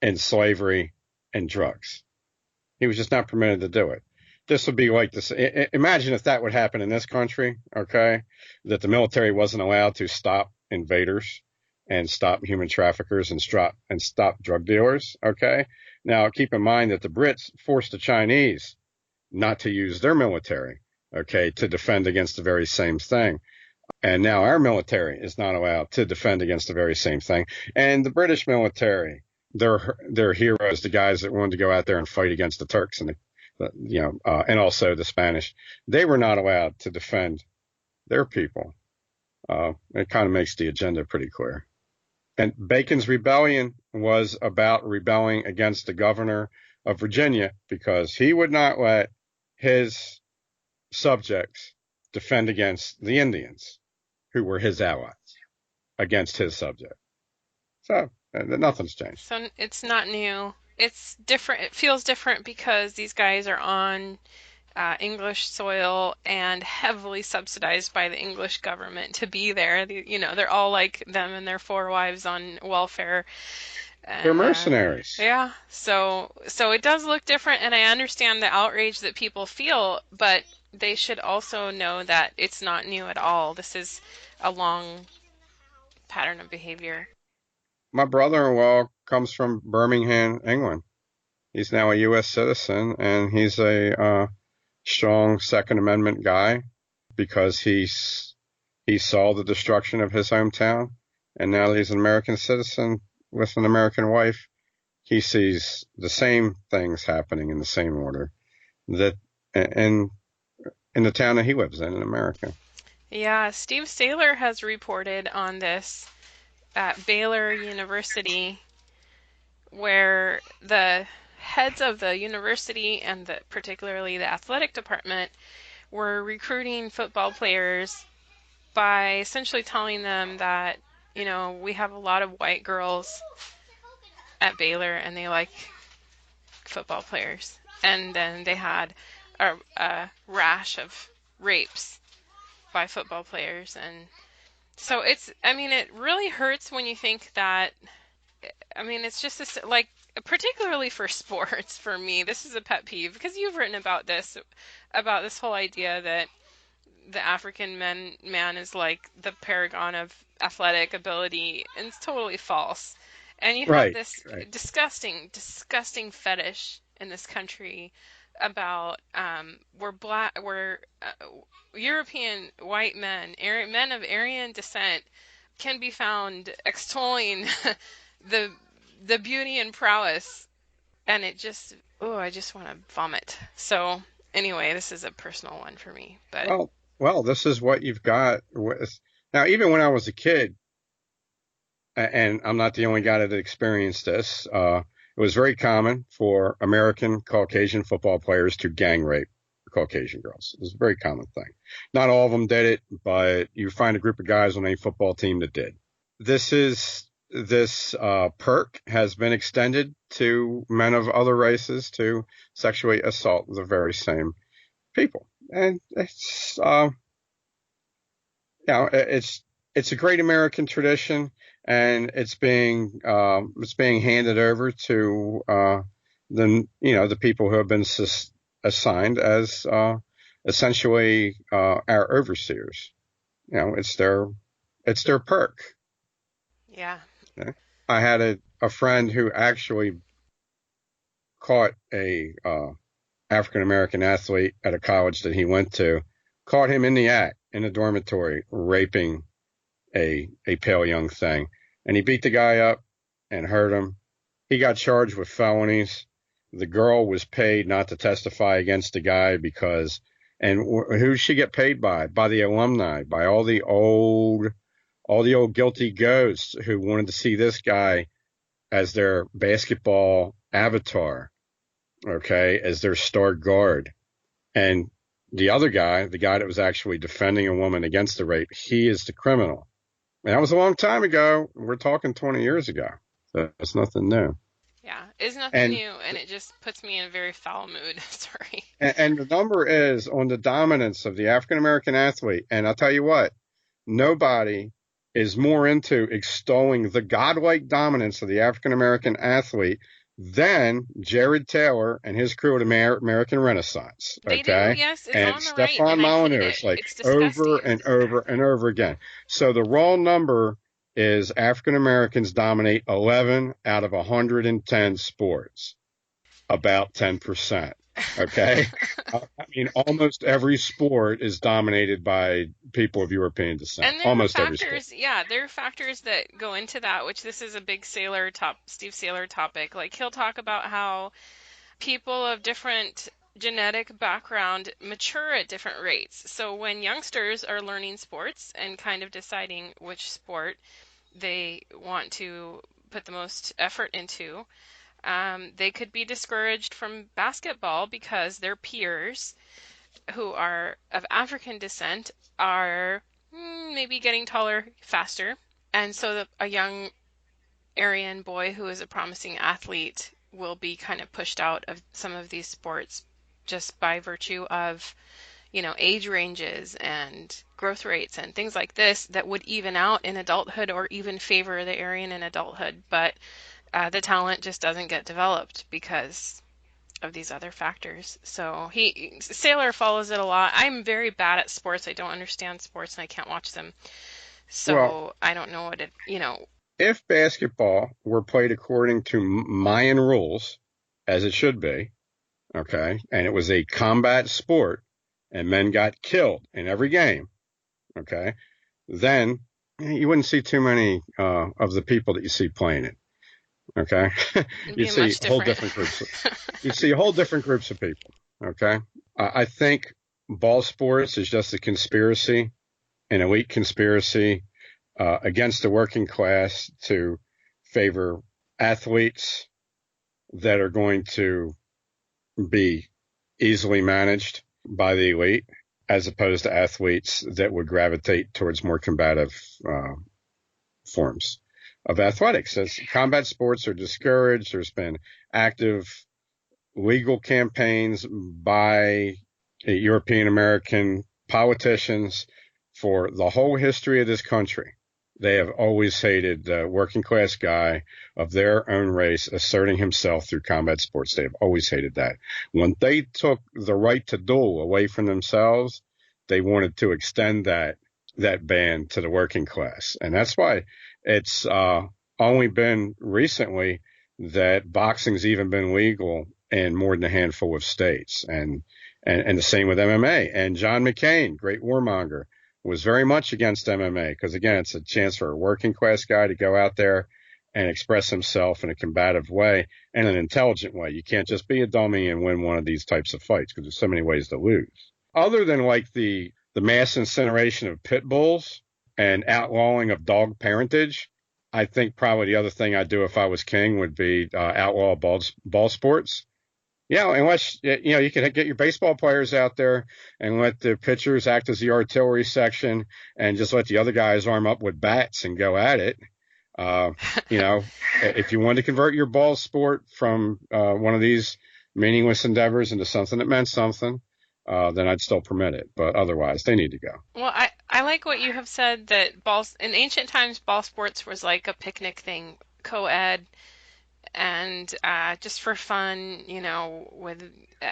in slavery and drugs. He was just not permitted to do it. This would be like this. Imagine if that would happen in this country, okay, that the military wasn't allowed to stop invaders and stop human traffickers and stop drug dealers, okay? Now, keep in mind that the Brits forced the Chinese not to use their military, okay, to defend against the very same thing. And now our military is not allowed to defend against the very same thing. And the British military, they're heroes, the guys that wanted to go out there and fight against the Turks and and also the Spanish. They were not allowed to defend their people. It kind of makes the agenda pretty clear. And Bacon's rebellion was about rebelling against the governor of Virginia because he would not let his subjects defend against the Indians, who were his allies, against his subject. So nothing's changed. So it's not new. It's different. It feels different because these guys are on English soil and heavily subsidized by the English government to be there. They're all like them and their 4 wives on welfare. They're mercenaries. Yeah. So it does look different, and I understand the outrage that people feel, but they should also know that it's not new at all. This is a long pattern of behavior. My brother-in-law comes from Birmingham, England. He's now a U.S. citizen, and he's a strong Second Amendment guy because he saw the destruction of his hometown, and now that he's an American citizen with an American wife, he sees the same things happening in the same order that in the town that he lives in America. Yeah, Steve Saylor has reported on this at Baylor University, where the heads of the university and particularly the athletic department were recruiting football players by essentially telling them that, we have a lot of white girls at Baylor and they like football players. And then they had a rash of rapes by football players, and So it really hurts when you think that, it's just this, like, particularly for sports, for me, this is a pet peeve because you've written about this whole idea that the African man is like the paragon of athletic ability, and it's totally false. And you have Right, this right. disgusting fetish in this country about where European white men, men of Aryan descent, can be found extolling the the beauty and prowess, and it just, oh, I just want to vomit. So anyway, this is a personal one for me, but Well, this is what you've got. Now, even when I was a kid, and I'm not the only guy that experienced this, it was very common for American Caucasian football players to gang rape Caucasian girls. It was a very common thing. Not all of them did it, but you find a group of guys on a football team that did. This perk has been extended to men of other races to sexually assault the very same people. And it's, it's a great American tradition, and it's being handed over to the people who have been assigned as essentially our overseers. It's their perk. yeah. Okay? I had a friend who actually caught a African American athlete at a college that he went to, caught him in the act in a dormitory raping a pale young thing, and he beat the guy up and hurt him. He got charged with felonies. The girl was paid not to testify against the guy because, and who she get paid by? By the alumni, by all the old guilty ghosts who wanted to see this guy as their basketball avatar, okay, as their star guard. And the other guy, the guy that was actually defending a woman against the rape, he is the criminal. And that was a long time ago. We're talking 20 years ago. So it's nothing new. Yeah, it's nothing new, and it just puts me in a very foul mood. Sorry. And the number is on the dominance of the African American athlete. And I'll tell you what, nobody is more into extolling the godlike dominance of the African American athlete than Jared Taylor and his crew at American Renaissance. They Okay. do, yes, it's and on the Stefan right, and I hate Molyneux, it. like It's disgusting. over and over and over again. So the raw number is African Americans dominate 11 out of 110 sports, about 10%. Okay. Almost every sport is dominated by people of European descent. And there Almost are every sport. factors, yeah, there are factors that go into that, which this is a big Steve Saylor topic. Like, he'll talk about how people of different genetic background mature at different rates. So when youngsters are learning sports and kind of deciding which sport they want to put the most effort into, they could be discouraged from basketball because their peers who are of African descent are maybe getting taller faster. And so a young Aryan boy who is a promising athlete will be kind of pushed out of some of these sports just by virtue of, age ranges and growth rates and things like this that would even out in adulthood or even favor the Aryan in adulthood. But the talent just doesn't get developed because of these other factors. So Saylor follows it a lot. I'm very bad at sports. I don't understand sports and I can't watch them. So I don't know what if basketball were played according to Mayan rules, as it should be, okay, and it was a combat sport and men got killed in every game, okay, then you wouldn't see too many of the people that you see playing it. Okay. You see whole different groups. You see whole different groups of people. Okay. I think ball sports is just a conspiracy, an elite conspiracy against the working class to favor athletes that are going to be easily managed by the elite, as opposed to athletes that would gravitate towards more combative forms of athletics. As combat sports are discouraged, there's been active legal campaigns by European American politicians for the whole history of this country, they have always hated the working class guy of their own race asserting himself through combat sports. They have always hated that. When they took the right to duel away from themselves, they wanted to extend that ban to the working class. And that's why it's only been recently that boxing's even been legal in more than a handful of states. And the same with MMA. And John McCain, great warmonger, was very much against MMA because, again, it's a chance for a working class guy to go out there and express himself in a combative way and an intelligent way. You can't just be a dummy and win one of these types of fights because there's so many ways to lose. Other than like the mass incineration of pit bulls and outlawing of dog parentage, I think probably the other thing I'd do if I was king would be outlaw ball sports. Unless, you can get your baseball players out there and let the pitchers act as the artillery section and just let the other guys arm up with bats and go at it. If you want to convert your ball sport from one of these meaningless endeavors into something that meant something, then I'd still permit it. But otherwise, they need to go. Well, I like what you have said that in ancient times, ball sports was like a picnic thing, co-ed, and just for fun, with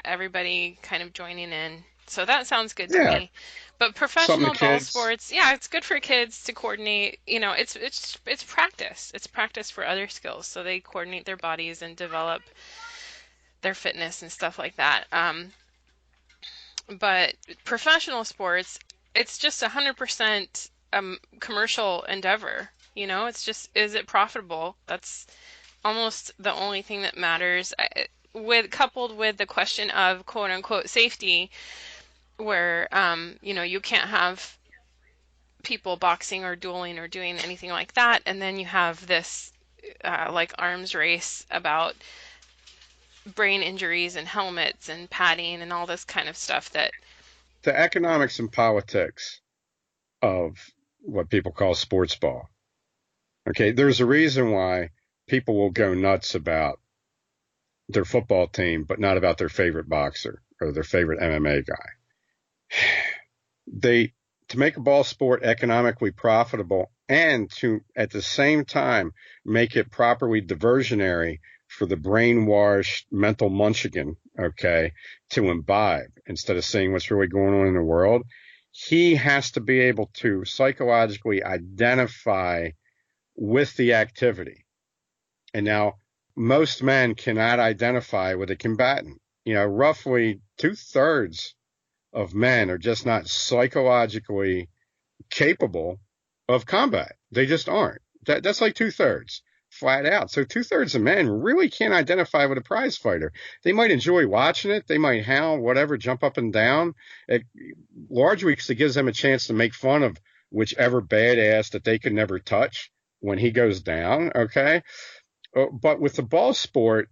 everybody kind of joining in. So that sounds good to me. But professional ball sports, it's good for kids to coordinate. It's practice. It's practice for other skills. So they coordinate their bodies and develop their fitness and stuff like that. But professional sports, it's just 100% commercial endeavor. It's just, is it profitable? That's almost the only thing that matters. Coupled with the question of quote unquote safety, where you can't have people boxing or dueling or doing anything like that, and then you have this like arms race about brain injuries and helmets and padding and all this kind of stuff. That the economics and politics of what people call sports ball. Okay, there's a reason why people will go nuts about their football team, but not about their favorite boxer or their favorite MMA guy. To make a ball sport economically profitable and to, at the same time, make it properly diversionary for the brainwashed mental munchkin, okay, to imbibe instead of seeing what's really going on in the world, he has to be able to psychologically identify with the activity. And now most men cannot identify with a combatant. Roughly 2/3 of men are just not psychologically capable of combat. They just aren't. That's like 2/3 flat out. So 2/3 of men really can't identify with a prize fighter. They might enjoy watching it. They might howl, whatever, jump up and down. Largely because it gives them a chance to make fun of whichever badass that they could never touch when he goes down. Okay. But with the ball sport,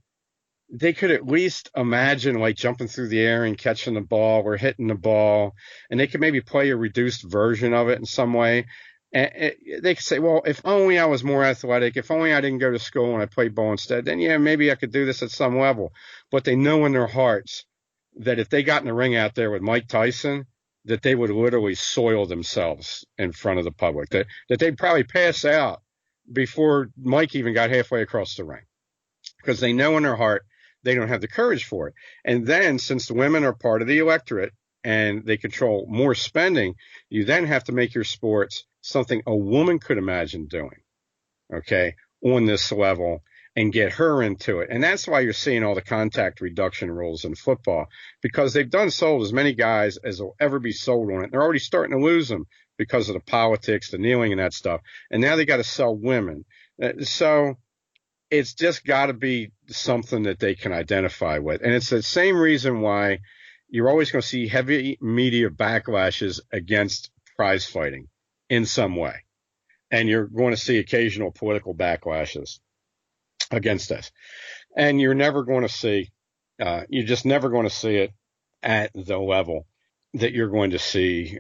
they could at least imagine like jumping through the air and catching the ball or hitting the ball, and they could maybe play a reduced version of it in some way. And they could say, well, if only I was more athletic, if only I didn't go to school and I played ball instead, then maybe I could do this at some level. But they know in their hearts that if they got in the ring out there with Mike Tyson, that they would literally soil themselves in front of the public, that they'd probably pass out before Mike even got halfway across the ring, because they know in their heart they don't have the courage for it. And then, since the women are part of the electorate and they control more spending, you then have to make your sports something a woman could imagine doing, okay, on this level, and get her into it. And that's why you're seeing all the contact reduction rules in football, because they've sold as many guys as will ever be sold on it. They're already starting to lose them because of the politics, the kneeling and that stuff. And now they got to sell women. So it's just got to be something that they can identify with. And it's the same reason why you're always going to see heavy media backlashes against prize fighting in some way. And you're going to see occasional political backlashes against this. And you're never going to see, you're just never going to see it at the level that you're going to see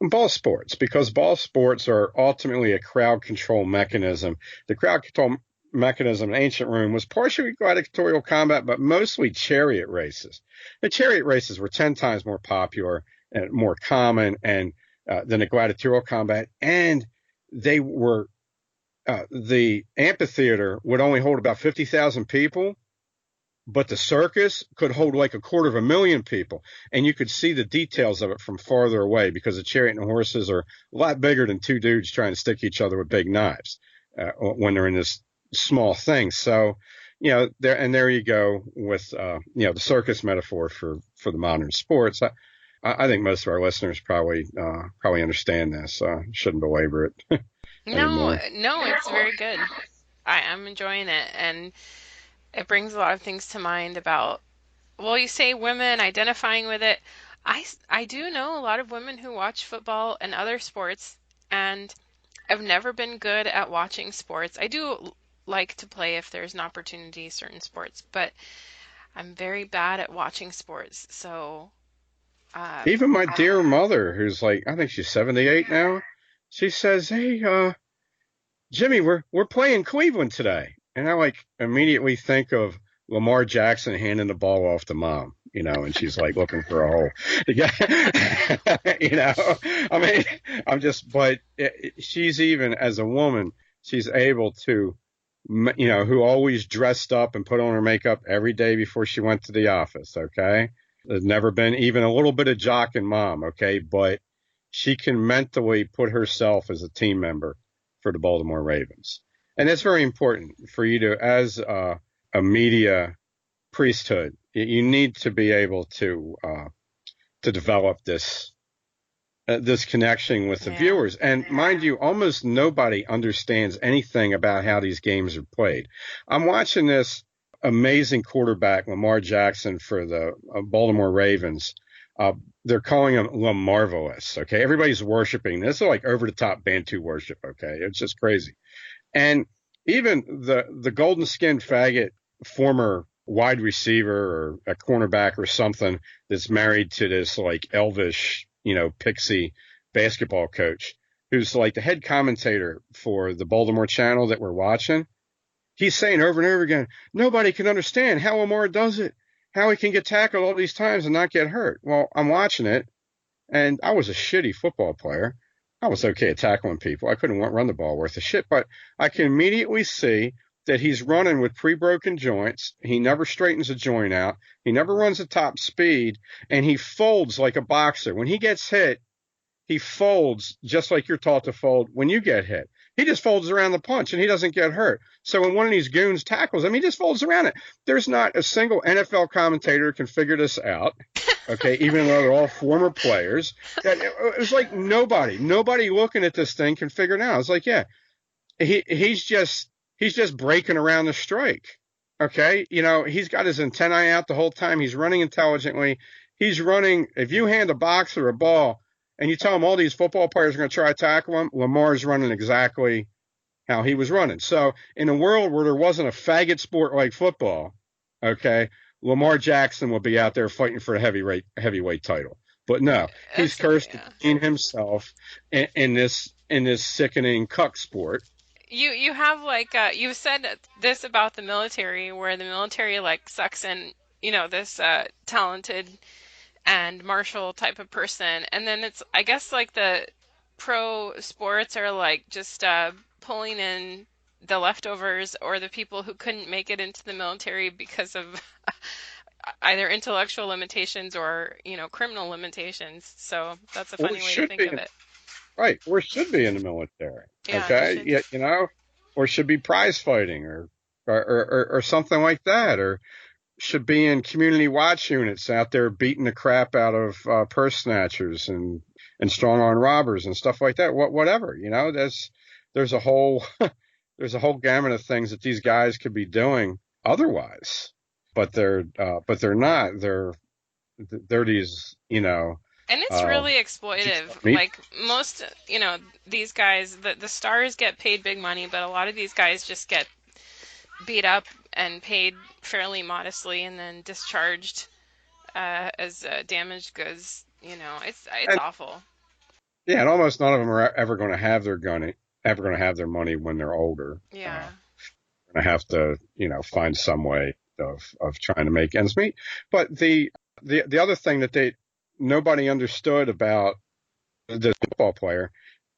ball sports, because ball sports are ultimately a crowd control mechanism. The crowd control mechanism in ancient Rome was partially gladiatorial combat, but mostly chariot races. The chariot races were 10 times more popular and more common and than a gladiatorial combat. And they were, the amphitheater would only hold about 50,000 people, but the circus could hold like 250,000 people. And you could see the details of it from farther away because the chariot and the horses are a lot bigger than two dudes trying to stick each other with big knives when they're in this small thing. So, there you go with, the circus metaphor for the modern sports. I think most of our listeners probably understand this. Shouldn't belabor it. No, it's very good. I'm enjoying it, and it brings a lot of things to mind about, well, you say women identifying with it. I do know a lot of women who watch football and other sports, and I've never been good at watching sports. I do like to play if there's an opportunity, certain sports, but I'm very bad at watching sports. So even my dear mother, who's like, I think she's 78 now, she says, "Hey, Jimmy, we're playing Cleveland today," and I immediately think of Lamar Jackson handing the ball off to mom, and she's like looking for a hole. I mean, she's even as a woman, she's able to, who always dressed up and put on her makeup every day before she went to the office. Okay. There's never been even a little bit of jock in mom. Okay. But she can mentally put herself as a team member for the Baltimore Ravens. And that's very important for you to, as a media priesthood, you need to be able to develop this connection with the viewers. And mind you, almost nobody understands anything about how these games are played. I'm watching this amazing quarterback, Lamar Jackson, for the Baltimore Ravens. They're calling him LaMarvelous. Okay. Everybody's worshiping. This is like over the top Bantu worship. Okay. It's just crazy. And even the golden skinned faggot former wide receiver or a cornerback or something that's married to this like elvish, pixie basketball coach who's like the head commentator for the Baltimore channel that we're watching. He's saying over and over again, nobody can understand how Lamar does it, how he can get tackled all these times and not get hurt. Well, I'm watching it, and I was a shitty football player. I was okay at tackling people. I couldn't run the ball worth a shit, but I can immediately see that he's running with pre-broken joints. He never straightens a joint out. He never runs at top speed, and he folds like a boxer. When he gets hit, he folds just like you're taught to fold when you get hit. He just folds around the punch, and he doesn't get hurt. So when one of these goons tackles him, he just folds around it. There's not a single NFL commentator can figure this out, okay, even though they're all former players. It was like nobody looking at this thing can figure it out. It's like, yeah, he's just breaking around the strike, okay? He's got his antennae out the whole time. He's running intelligently. He's running. If you hand a boxer a ball, and you tell him all these football players are going to try to tackle him, Lamar's running exactly how he was running. So in a world where there wasn't a faggot sport like football, okay, Lamar Jackson will be out there fighting for a heavyweight title. But no, he's cursed to gain himself in this sickening cuck sport. You have you've said this about the military, where the military sucks in, this talented and martial type of person, and then it's, I guess, the pro sports are just pulling in the leftovers or the people who couldn't make it into the military because of either intellectual limitations or criminal limitations. So that's a funny way to think of it. Right, or should be in the military. Okay, or should be prize fighting or something like that, or should be in community watch units out there beating the crap out of purse snatchers and strong arm robbers and stuff like that. Whatever, there's a whole gamut of things that these guys could be doing otherwise, but they're not. They're these, And it's really exploitive. Most, these guys, the stars get paid big money, but a lot of these guys just get beat up and paid fairly modestly and then discharged as damaged goods. It's awful. Yeah, and almost none of them are ever going to have their money when they're older. Yeah. Going to have to, find some way of trying to make ends meet. But the other thing that nobody understood about the football player,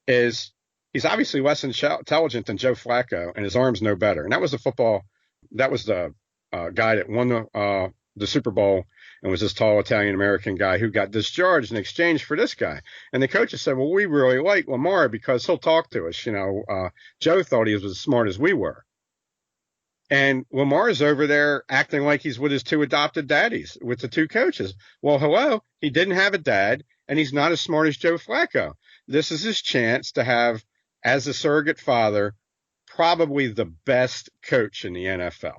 is he's obviously less intelligent than Joe Flacco, and his arm's no better. And that was the guy that won the Super Bowl and was this tall Italian American guy who got discharged in exchange for this guy. And the coaches said, well, we really like Lamar because he'll talk to us. Joe thought he was as smart as we were. And Lamar's over there acting like he's with his two adopted daddies, with the two coaches. Well, hello, he didn't have a dad, and he's not as smart as Joe Flacco. This is his chance to have, as a surrogate father, probably the best coach in the NFL.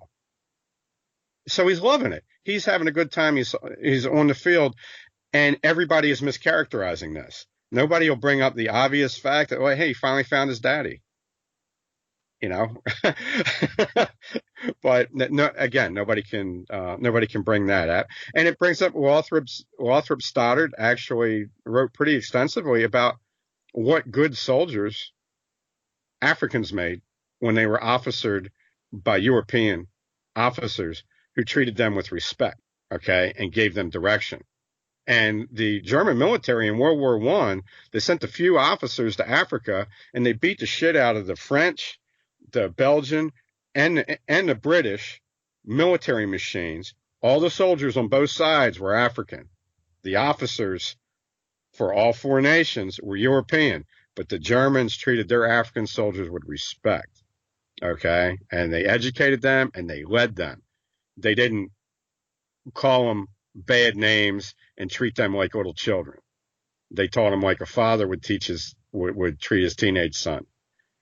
So he's loving it. He's having a good time. He's on the field, and everybody is mischaracterizing this. Nobody will bring up the obvious fact that, well, hey, he finally found his daddy. But no, again, nobody can bring that up. And it brings up Lothrop Stoddard actually wrote pretty extensively about what good soldiers Africans made when they were officered by European officers who treated them with respect, okay, and gave them direction. And the German military in World War I, they sent a few officers to Africa, and they beat the shit out of the French, the Belgian, and the British military machines. All the soldiers on both sides were African. The officers for all four nations were European, but the Germans treated their African soldiers with respect, okay? And they educated them, and they led them. They didn't call them bad names and treat them like little children. They taught them like a father would treat his teenage son.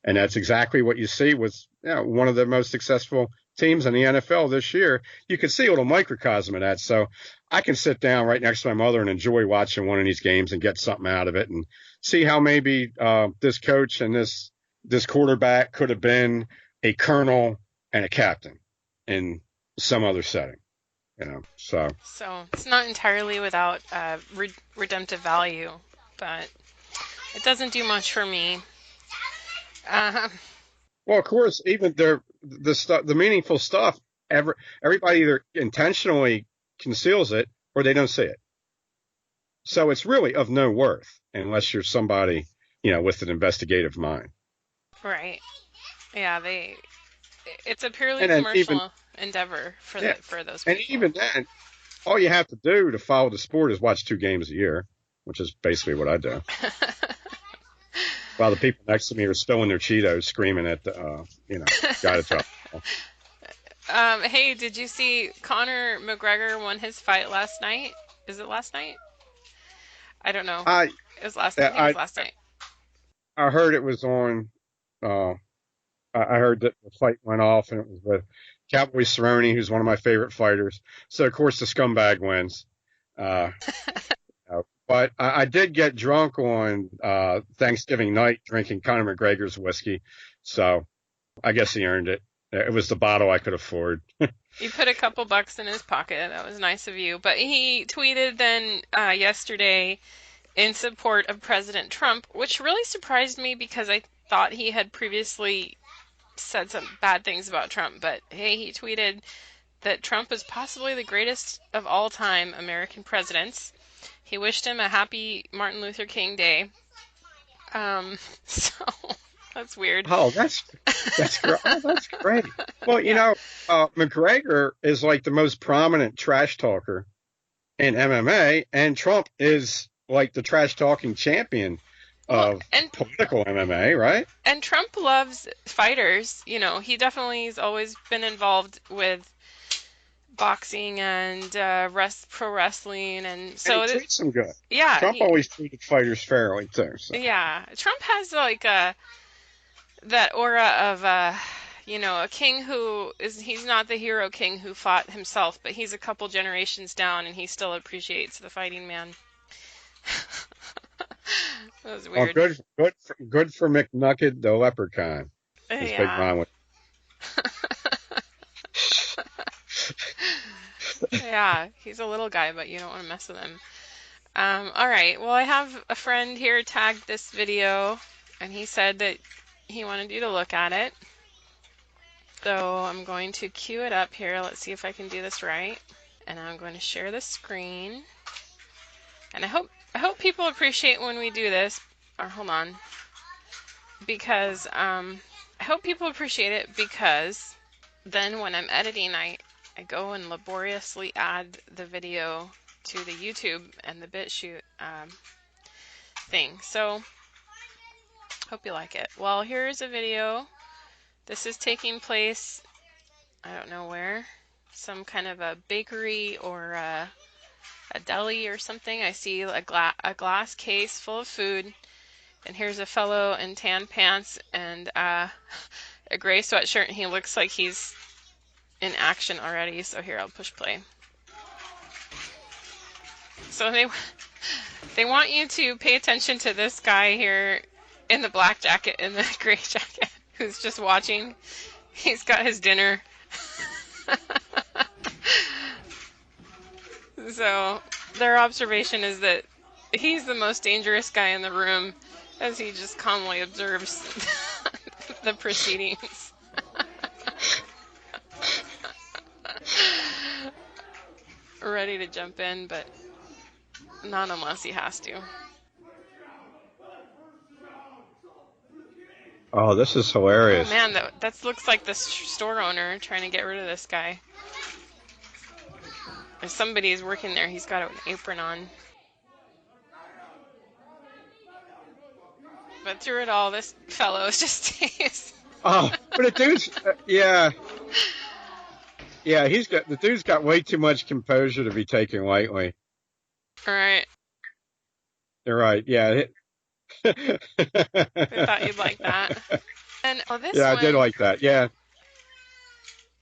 And that's exactly what you see with one of the most successful teams in the NFL this year. You can see a little microcosm of that. So I can sit down right next to my mother and enjoy watching one of these games and get something out of it and see how maybe this coach and this quarterback could have been a colonel and a captain in some other setting. So it's not entirely without redemptive value, but it doesn't do much for me. Well, of course, even the meaningful stuff, everybody either intentionally conceals it or they don't see it. So it's really of no worth unless you're somebody, with an investigative mind. Right. Yeah, it's a purely commercial endeavor for those people. And even then, all you have to do to follow the sport is watch 2 games a year, which is basically what I do. While the people next to me are spilling their Cheetos, screaming at the, guy to talk. Hey, did you see Conor McGregor won his fight last night? Is it last night? I don't know. It was last night. I think it was last night. I heard it was on. I heard that the fight went off, and it was with Cowboy Cerrone, who's one of my favorite fighters. So of course the scumbag wins. But I did get drunk on Thanksgiving night drinking Conor McGregor's whiskey. So I guess he earned it. It was the bottle I could afford. You put a couple bucks in his pocket. That was nice of you. But he tweeted then yesterday in support of President Trump, which really surprised me because I thought he had previously said some bad things about Trump. But hey, he tweeted that Trump is possibly the greatest of all time American presidents. He wished him a happy Martin Luther King Day. So that's weird. Oh, that's great. Oh, that's great. Well, McGregor is like the most prominent trash talker in MMA, and Trump is like the trash talking champion of political MMA, right? And Trump loves fighters. He definitely has always been involved with boxing and pro wrestling, and so he treats them good. Yeah, Trump always treated fighters fairly too. So. Yeah, Trump has like that aura of a king he's not the hero king who fought himself, but he's a couple generations down and he still appreciates the fighting man. That was weird. Well, good for McNugged the leprechaun. Yeah. Big Ron with. Yeah, he's a little guy, but you don't want to mess with him. All right, well, I have a friend here tagged this video, and he said that he wanted you to look at it. So I'm going to cue it up here. Let's see if I can do this right. And I'm going to share the screen. And I I hope people appreciate when we do this. Or hold on. Because I hope people appreciate it, because then when I'm editing, I go and laboriously add the video to the YouTube and the BitChute thing. So hope you like it. Well, here's a video. This is taking place, I don't know where, some kind of a bakery or a deli or something. I see a glass case full of food, and here's a fellow in tan pants and a gray sweatshirt, and he looks like he's in action already. So here, I'll push play. So they want you to pay attention to this guy here in the black jacket and the gray jacket who's just watching. He's got his dinner. So their observation is that he's the most dangerous guy in the room, as he just calmly observes the proceedings. Ready to jump in, but not unless he has to. Oh, this is hilarious. Oh man, that looks like the store owner trying to get rid of this guy. If somebody is working there, he's got an apron on. But through it all, this fellow just stays. Oh, but the dude's, yeah. Yeah, the dude's got way too much composure to be taken lightly. All right. You're right, yeah. I thought you'd like that. And this yeah, one, I did like that, yeah.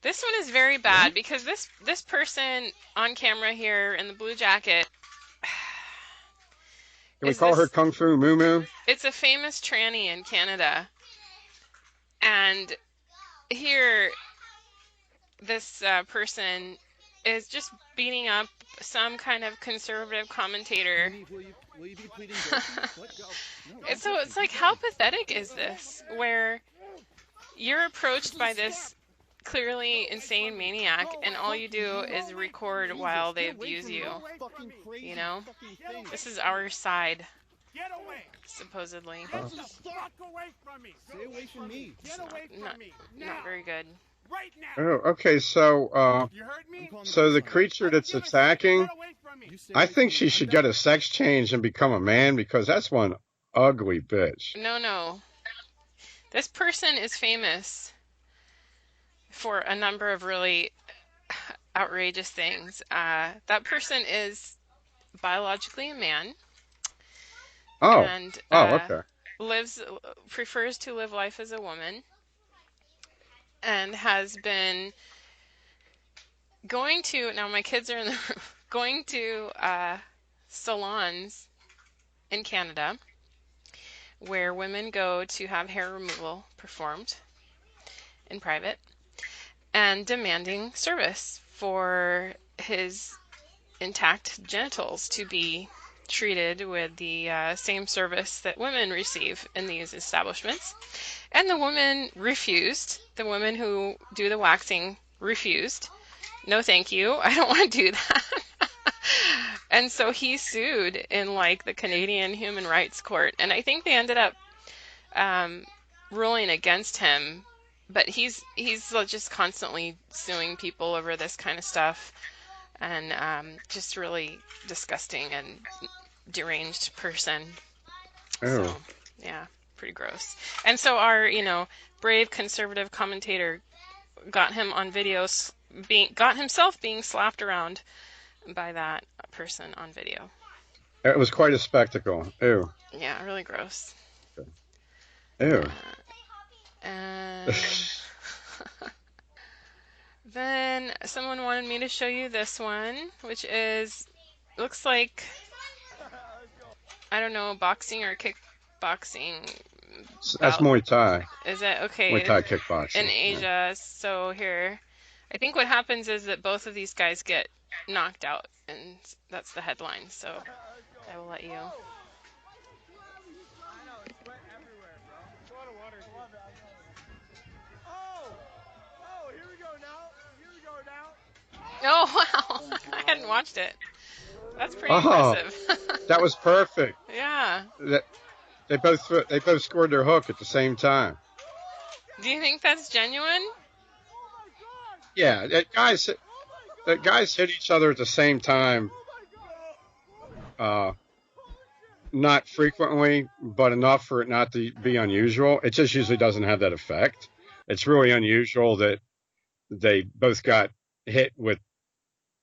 This one is very bad, because this person on camera here in the blue jacket. Can we call her Kung Fu Moo Moo? It's a famous tranny in Canada. And here, this person is just beating up some kind of conservative commentator. Will you be pleading guilty? So it's like, how pathetic is this? Where you're approached by this clearly insane maniac, and all you do is record while they abuse you. You know? This is our side, supposedly. Stay away from me. Not very good. Oh, okay, so the creature that's attacking, I think she should get a sex change and become a man, because that's one ugly bitch. No. This person is famous for a number of really outrageous things. That person is biologically a man. Oh. And okay. prefers to live life as a woman, and has been going to, now my kids are in the room, going to salons in Canada where women go to have hair removal performed in private, and demanding service for his intact genitals to be treated with the same service that women receive in these establishments. And the woman refused. The women who do the waxing refused. No, thank you. I don't want to do that. And so he sued in the Canadian Human Rights Court. And I think they ended up ruling against him. But he's just constantly suing people over this kind of stuff. And just really disgusting and deranged person. Oh. So, yeah, pretty gross. And so our, brave conservative commentator got him on videos, got himself being slapped around by that person on video. It was quite a spectacle. Ew. Yeah, really gross. Ew. And then someone wanted me to show you this one, which looks like, I don't know, boxing or kickboxing. That's Muay Thai. Is it? Okay. Muay Thai kickboxing. In Asia. Yeah. So here, I think what happens is that both of these guys get knocked out, and that's the headline. So I will let you. Oh, wow. I hadn't watched it. That's pretty Oh, impressive. that was perfect. Yeah. They both scored their hook at the same time. Do you think that's genuine? Yeah, that guys hit each other at the same time. Not frequently, but enough for it not to be unusual. It just usually doesn't have that effect. It's really unusual that they both got hit with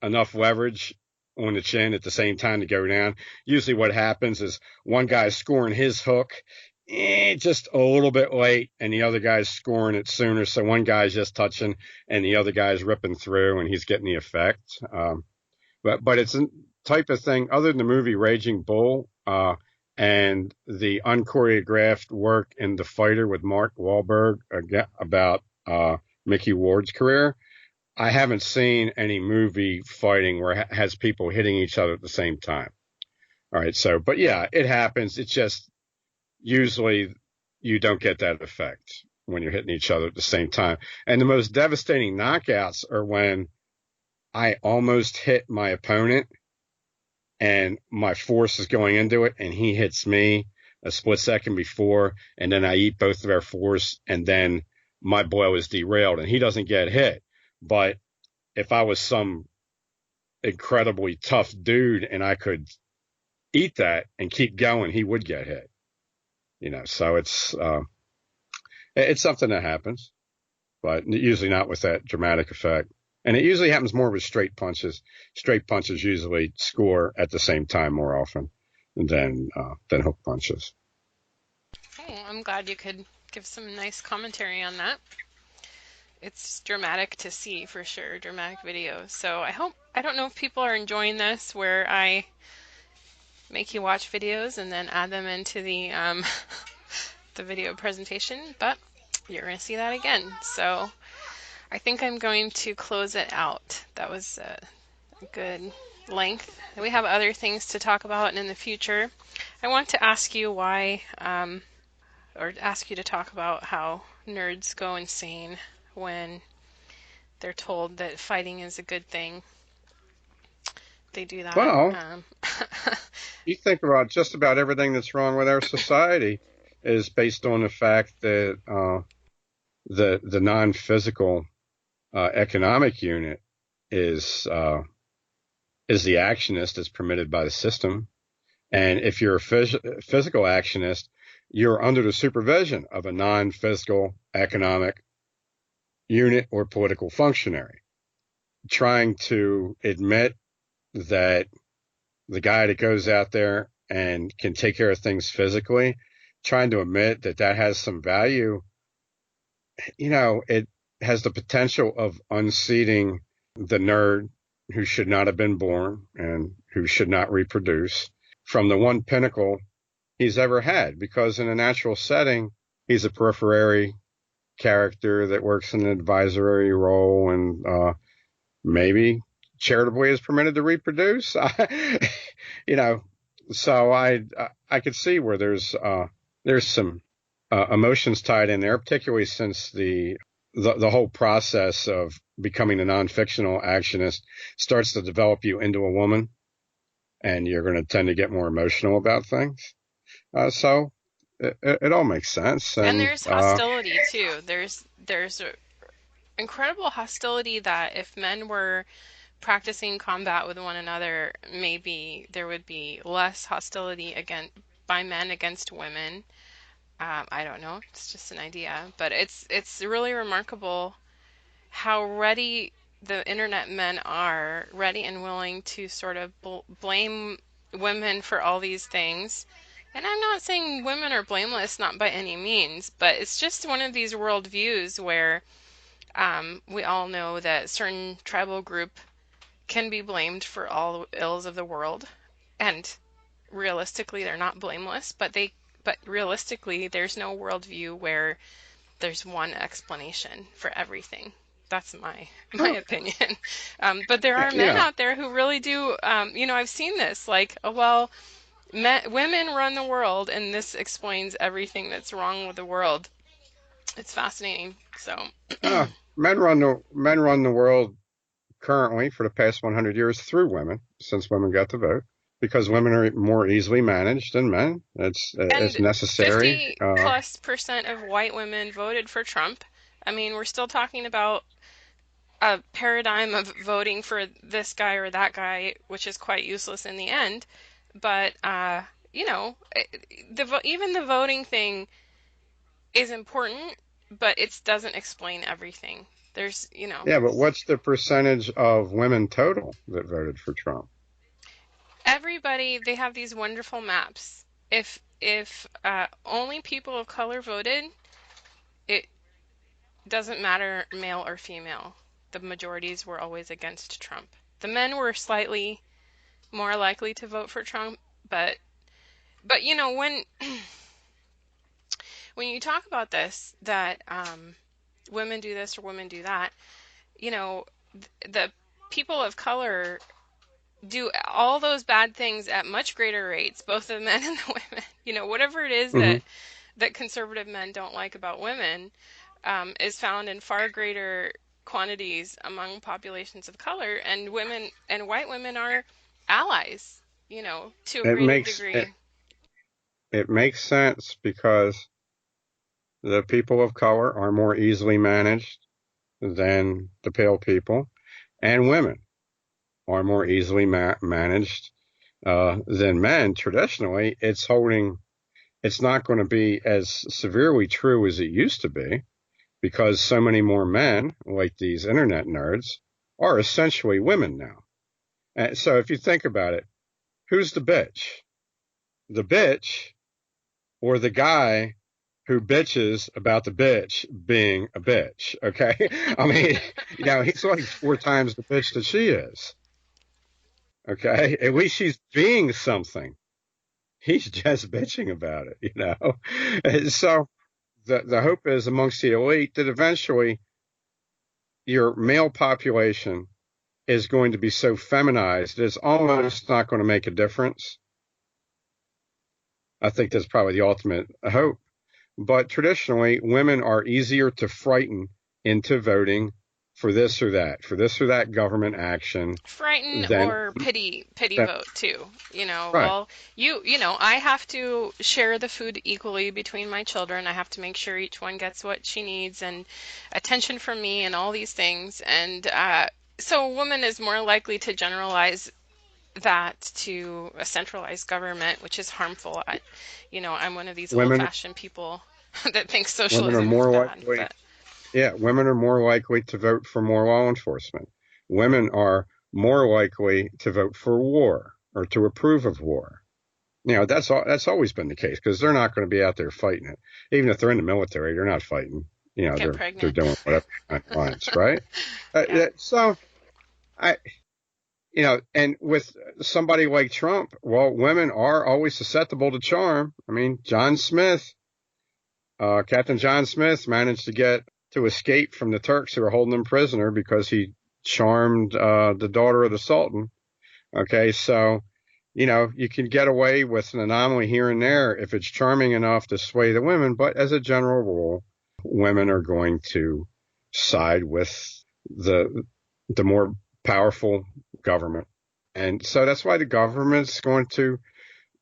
enough leverage on the chin at the same time to go down. Usually what happens is one guy's scoring his hook just a little bit late, and the other guy's scoring it sooner. So one guy's just touching, and the other guy's ripping through, and he's getting the effect. But it's a type of thing, other than the movie Raging Bull, and the unchoreographed work in The Fighter with Mark Wahlberg about Mickey Ward's career, I haven't seen any movie fighting where it has people hitting each other at the same time. All right, but yeah, it happens. It's just usually you don't get that effect when you're hitting each other at the same time. And the most devastating knockouts are when I almost hit my opponent and my force is going into it, and he hits me a split second before, and then I eat both of our force, and then my blow is derailed, and he doesn't get hit. But if I was some incredibly tough dude and I could eat that and keep going, he would get hit. So it's something that happens, but usually not with that dramatic effect. And it usually happens more with straight punches. Straight punches usually score at the same time more often than hook punches. Oh, I'm glad you could give some nice commentary on that. It's dramatic to see, for sure, dramatic video. So I don't know if people are enjoying this where I make you watch videos and then add them into the the video presentation, but you're going to see that again. So I think I'm going to close it out. That was a good length. We have other things to talk about in the future. I want to ask you why, or ask you to talk about how nerds go insane when they're told that fighting is a good thing. They do that. Well, you think about just about everything that's wrong with our society is based on the fact that the non-physical economic unit is the actionist as permitted by the system. And if you're a physical actionist, you're under the supervision of a non-physical economic unit or political functionary. Trying to admit that the guy that goes out there and can take care of things physically, trying to admit that has some value, it has the potential of unseating the nerd who should not have been born and who should not reproduce from the one pinnacle he's ever had, because in a natural setting, he's a periphery character that works in an advisory role and maybe charitably is permitted to reproduce. So I could see where there's some emotions tied in there, particularly since the whole process of becoming a non-fictional actionist starts to develop you into a woman, and you're going to tend to get more emotional about things. So it all makes sense. And there's hostility too. There's incredible hostility that if men were practicing combat with one another, maybe there would be less hostility by men against women. I don't know. It's just an idea, but it's really remarkable how ready the internet men are, ready and willing to sort of blame women for all these things. And I'm not saying women are blameless, not by any means, but it's just one of these worldviews where we all know that a certain tribal group can be blamed for all ills of the world, and realistically they're not blameless, but realistically there's no worldview where there's one explanation for everything. That's my opinion. But there are men out there who really do, I've seen this, women run the world, and this explains everything that's wrong with the world. It's fascinating. So men run the world currently for the past 100 years through women, since women got to vote, because women are more easily managed than men. It's And necessary. 50+% of white women voted for Trump. I mean, we're still talking about a paradigm of voting for this guy or that guy, which is quite useless in the end. But, even the voting thing is important, but it doesn't explain everything. There's. Yeah, but what's the percentage of women total that voted for Trump? Everybody, they have these wonderful maps. If only people of color voted, it doesn't matter male or female. The majorities were always against Trump. The men were slightly more likely to vote for Trump, but when when you talk about this, that women do this or women do that, the people of color do all those bad things at much greater rates, both the men and the women. Whatever it is that conservative men don't like about women is found in far greater quantities among populations of color, and women and white women are allies, to a greater degree. It makes sense because the people of color are more easily managed than the pale people, and women are more easily managed than men. Traditionally, it's not going to be as severely true as it used to be, because so many more men, like these internet nerds, are essentially women now. And so if you think about it, who's the bitch? The bitch or the guy who bitches about the bitch being a bitch, okay? I mean, he's like 4 times the bitch that she is, okay? At least she's being something. He's just bitching about it, And so the hope is amongst the elite that eventually your male population is going to be so feminized that it's almost not going to make a difference. I think that's probably the ultimate hope. But traditionally, women are easier to frighten into voting for this or that government action. Frighten or pity vote too. Right. Well, I have to share the food equally between my children. I have to make sure each one gets what she needs and attention from me and all these things. And so a woman is more likely to generalize that to a centralized government, which is harmful. I'm one of these old-fashioned people that thinks socialism is bad. Women are more likely to vote for more law enforcement. Women are more likely to vote for war or to approve of war. That's always been the case, because they're not going to be out there fighting it. Even if they're in the military, they're not fighting. They're doing whatever wants, right? So and with somebody like Trump, well, women are always susceptible to charm. I mean, Captain John Smith managed to escape from the Turks who were holding him prisoner because he charmed the daughter of the Sultan. Okay, so, you can get away with an anomaly here and there if it's charming enough to sway the women, but as a general rule, women are going to side with the more powerful government. And so that's why the government's going to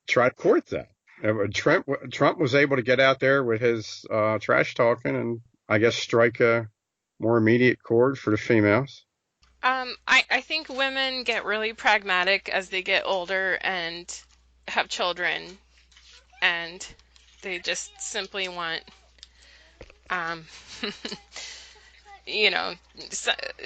try to court that. Trump was able to get out there with his trash talking and I guess strike a more immediate chord for the females. I think women get really pragmatic as they get older and have children, and they just simply want,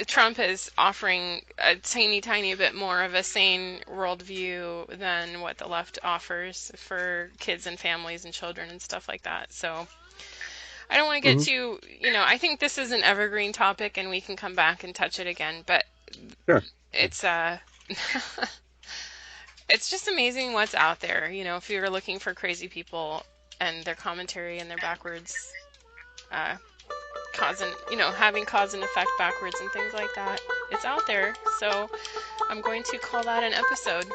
Trump is offering a tiny bit more of a sane worldview than what the left offers for kids and families and children and stuff like that. So I don't want to get too, I think this is an evergreen topic and we can come back and touch it again, but sure. It's it's just amazing what's out there. If you're looking for crazy people and their commentary and their backwards, having cause and effect backwards and things like that, it's out there. So I'm going to call that an episode.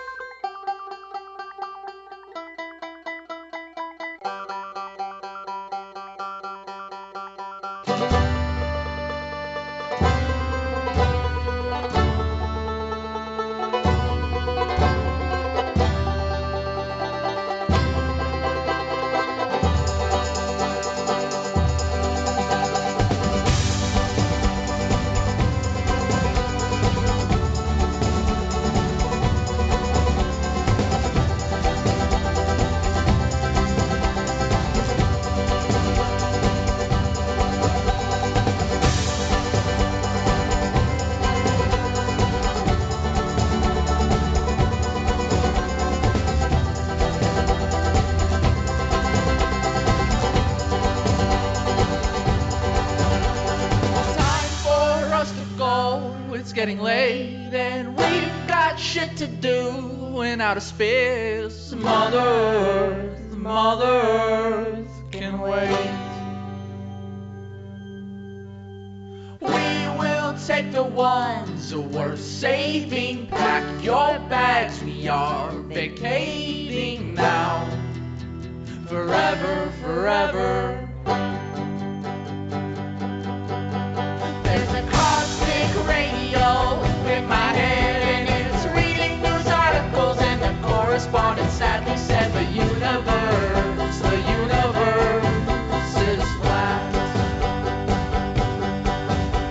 getting late and we've got shit to do in outer space. Mother Earth can wait. We will take the ones worth saving. Pack your bags, we are vacating now. Forever, forever. There's a cosmic radio in my head and it's reading news articles and the correspondent sadly said the universe is flat.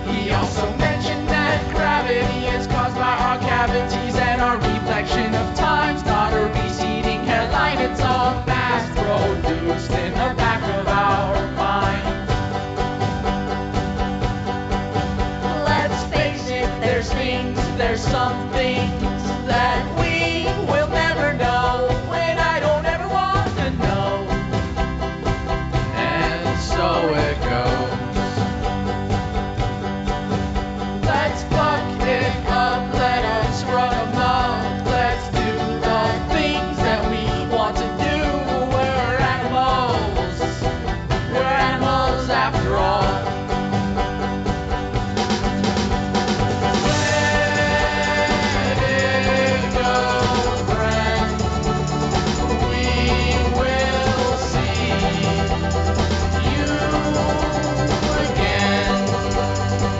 He also mentioned that gravity is caused by our cavities and our reflection of time's not a receding hairline, it's all mass produced in the back of our mind. Let's face it, there's some things that we will never know, and I don't ever want to know. And so it goes. Let's fuck it up, let us run amok. Let's do the things that we want to do. We're animals after all. Let it go, friend. We will see you again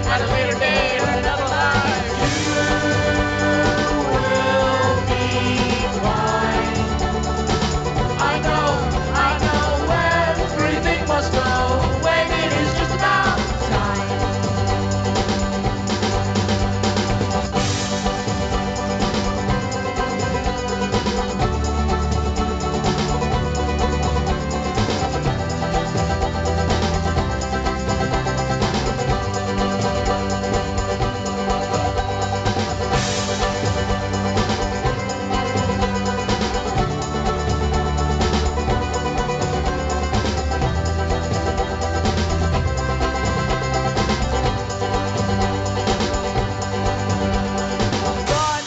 at a later date or another life. You will be fine. I know, everything must go when it is just about time. Run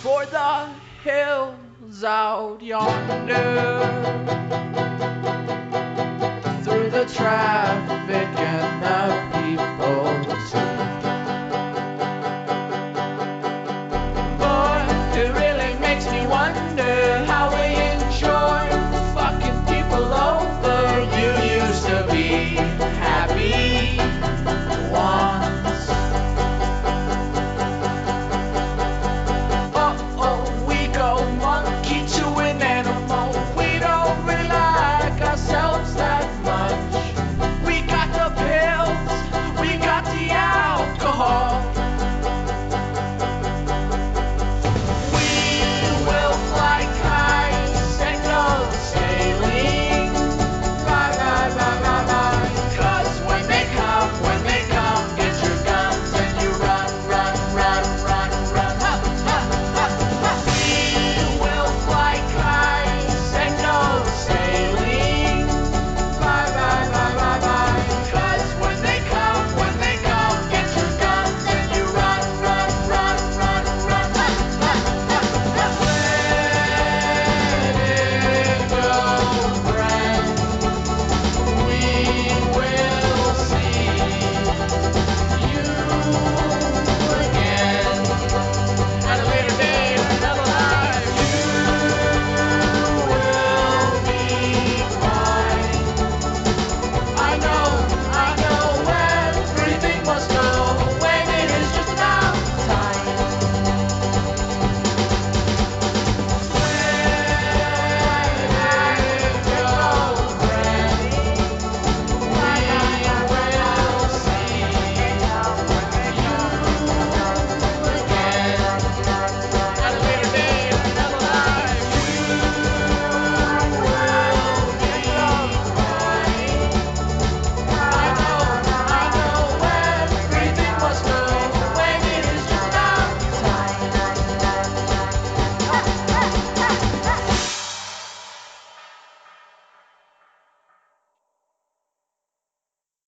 for the hills out yonder.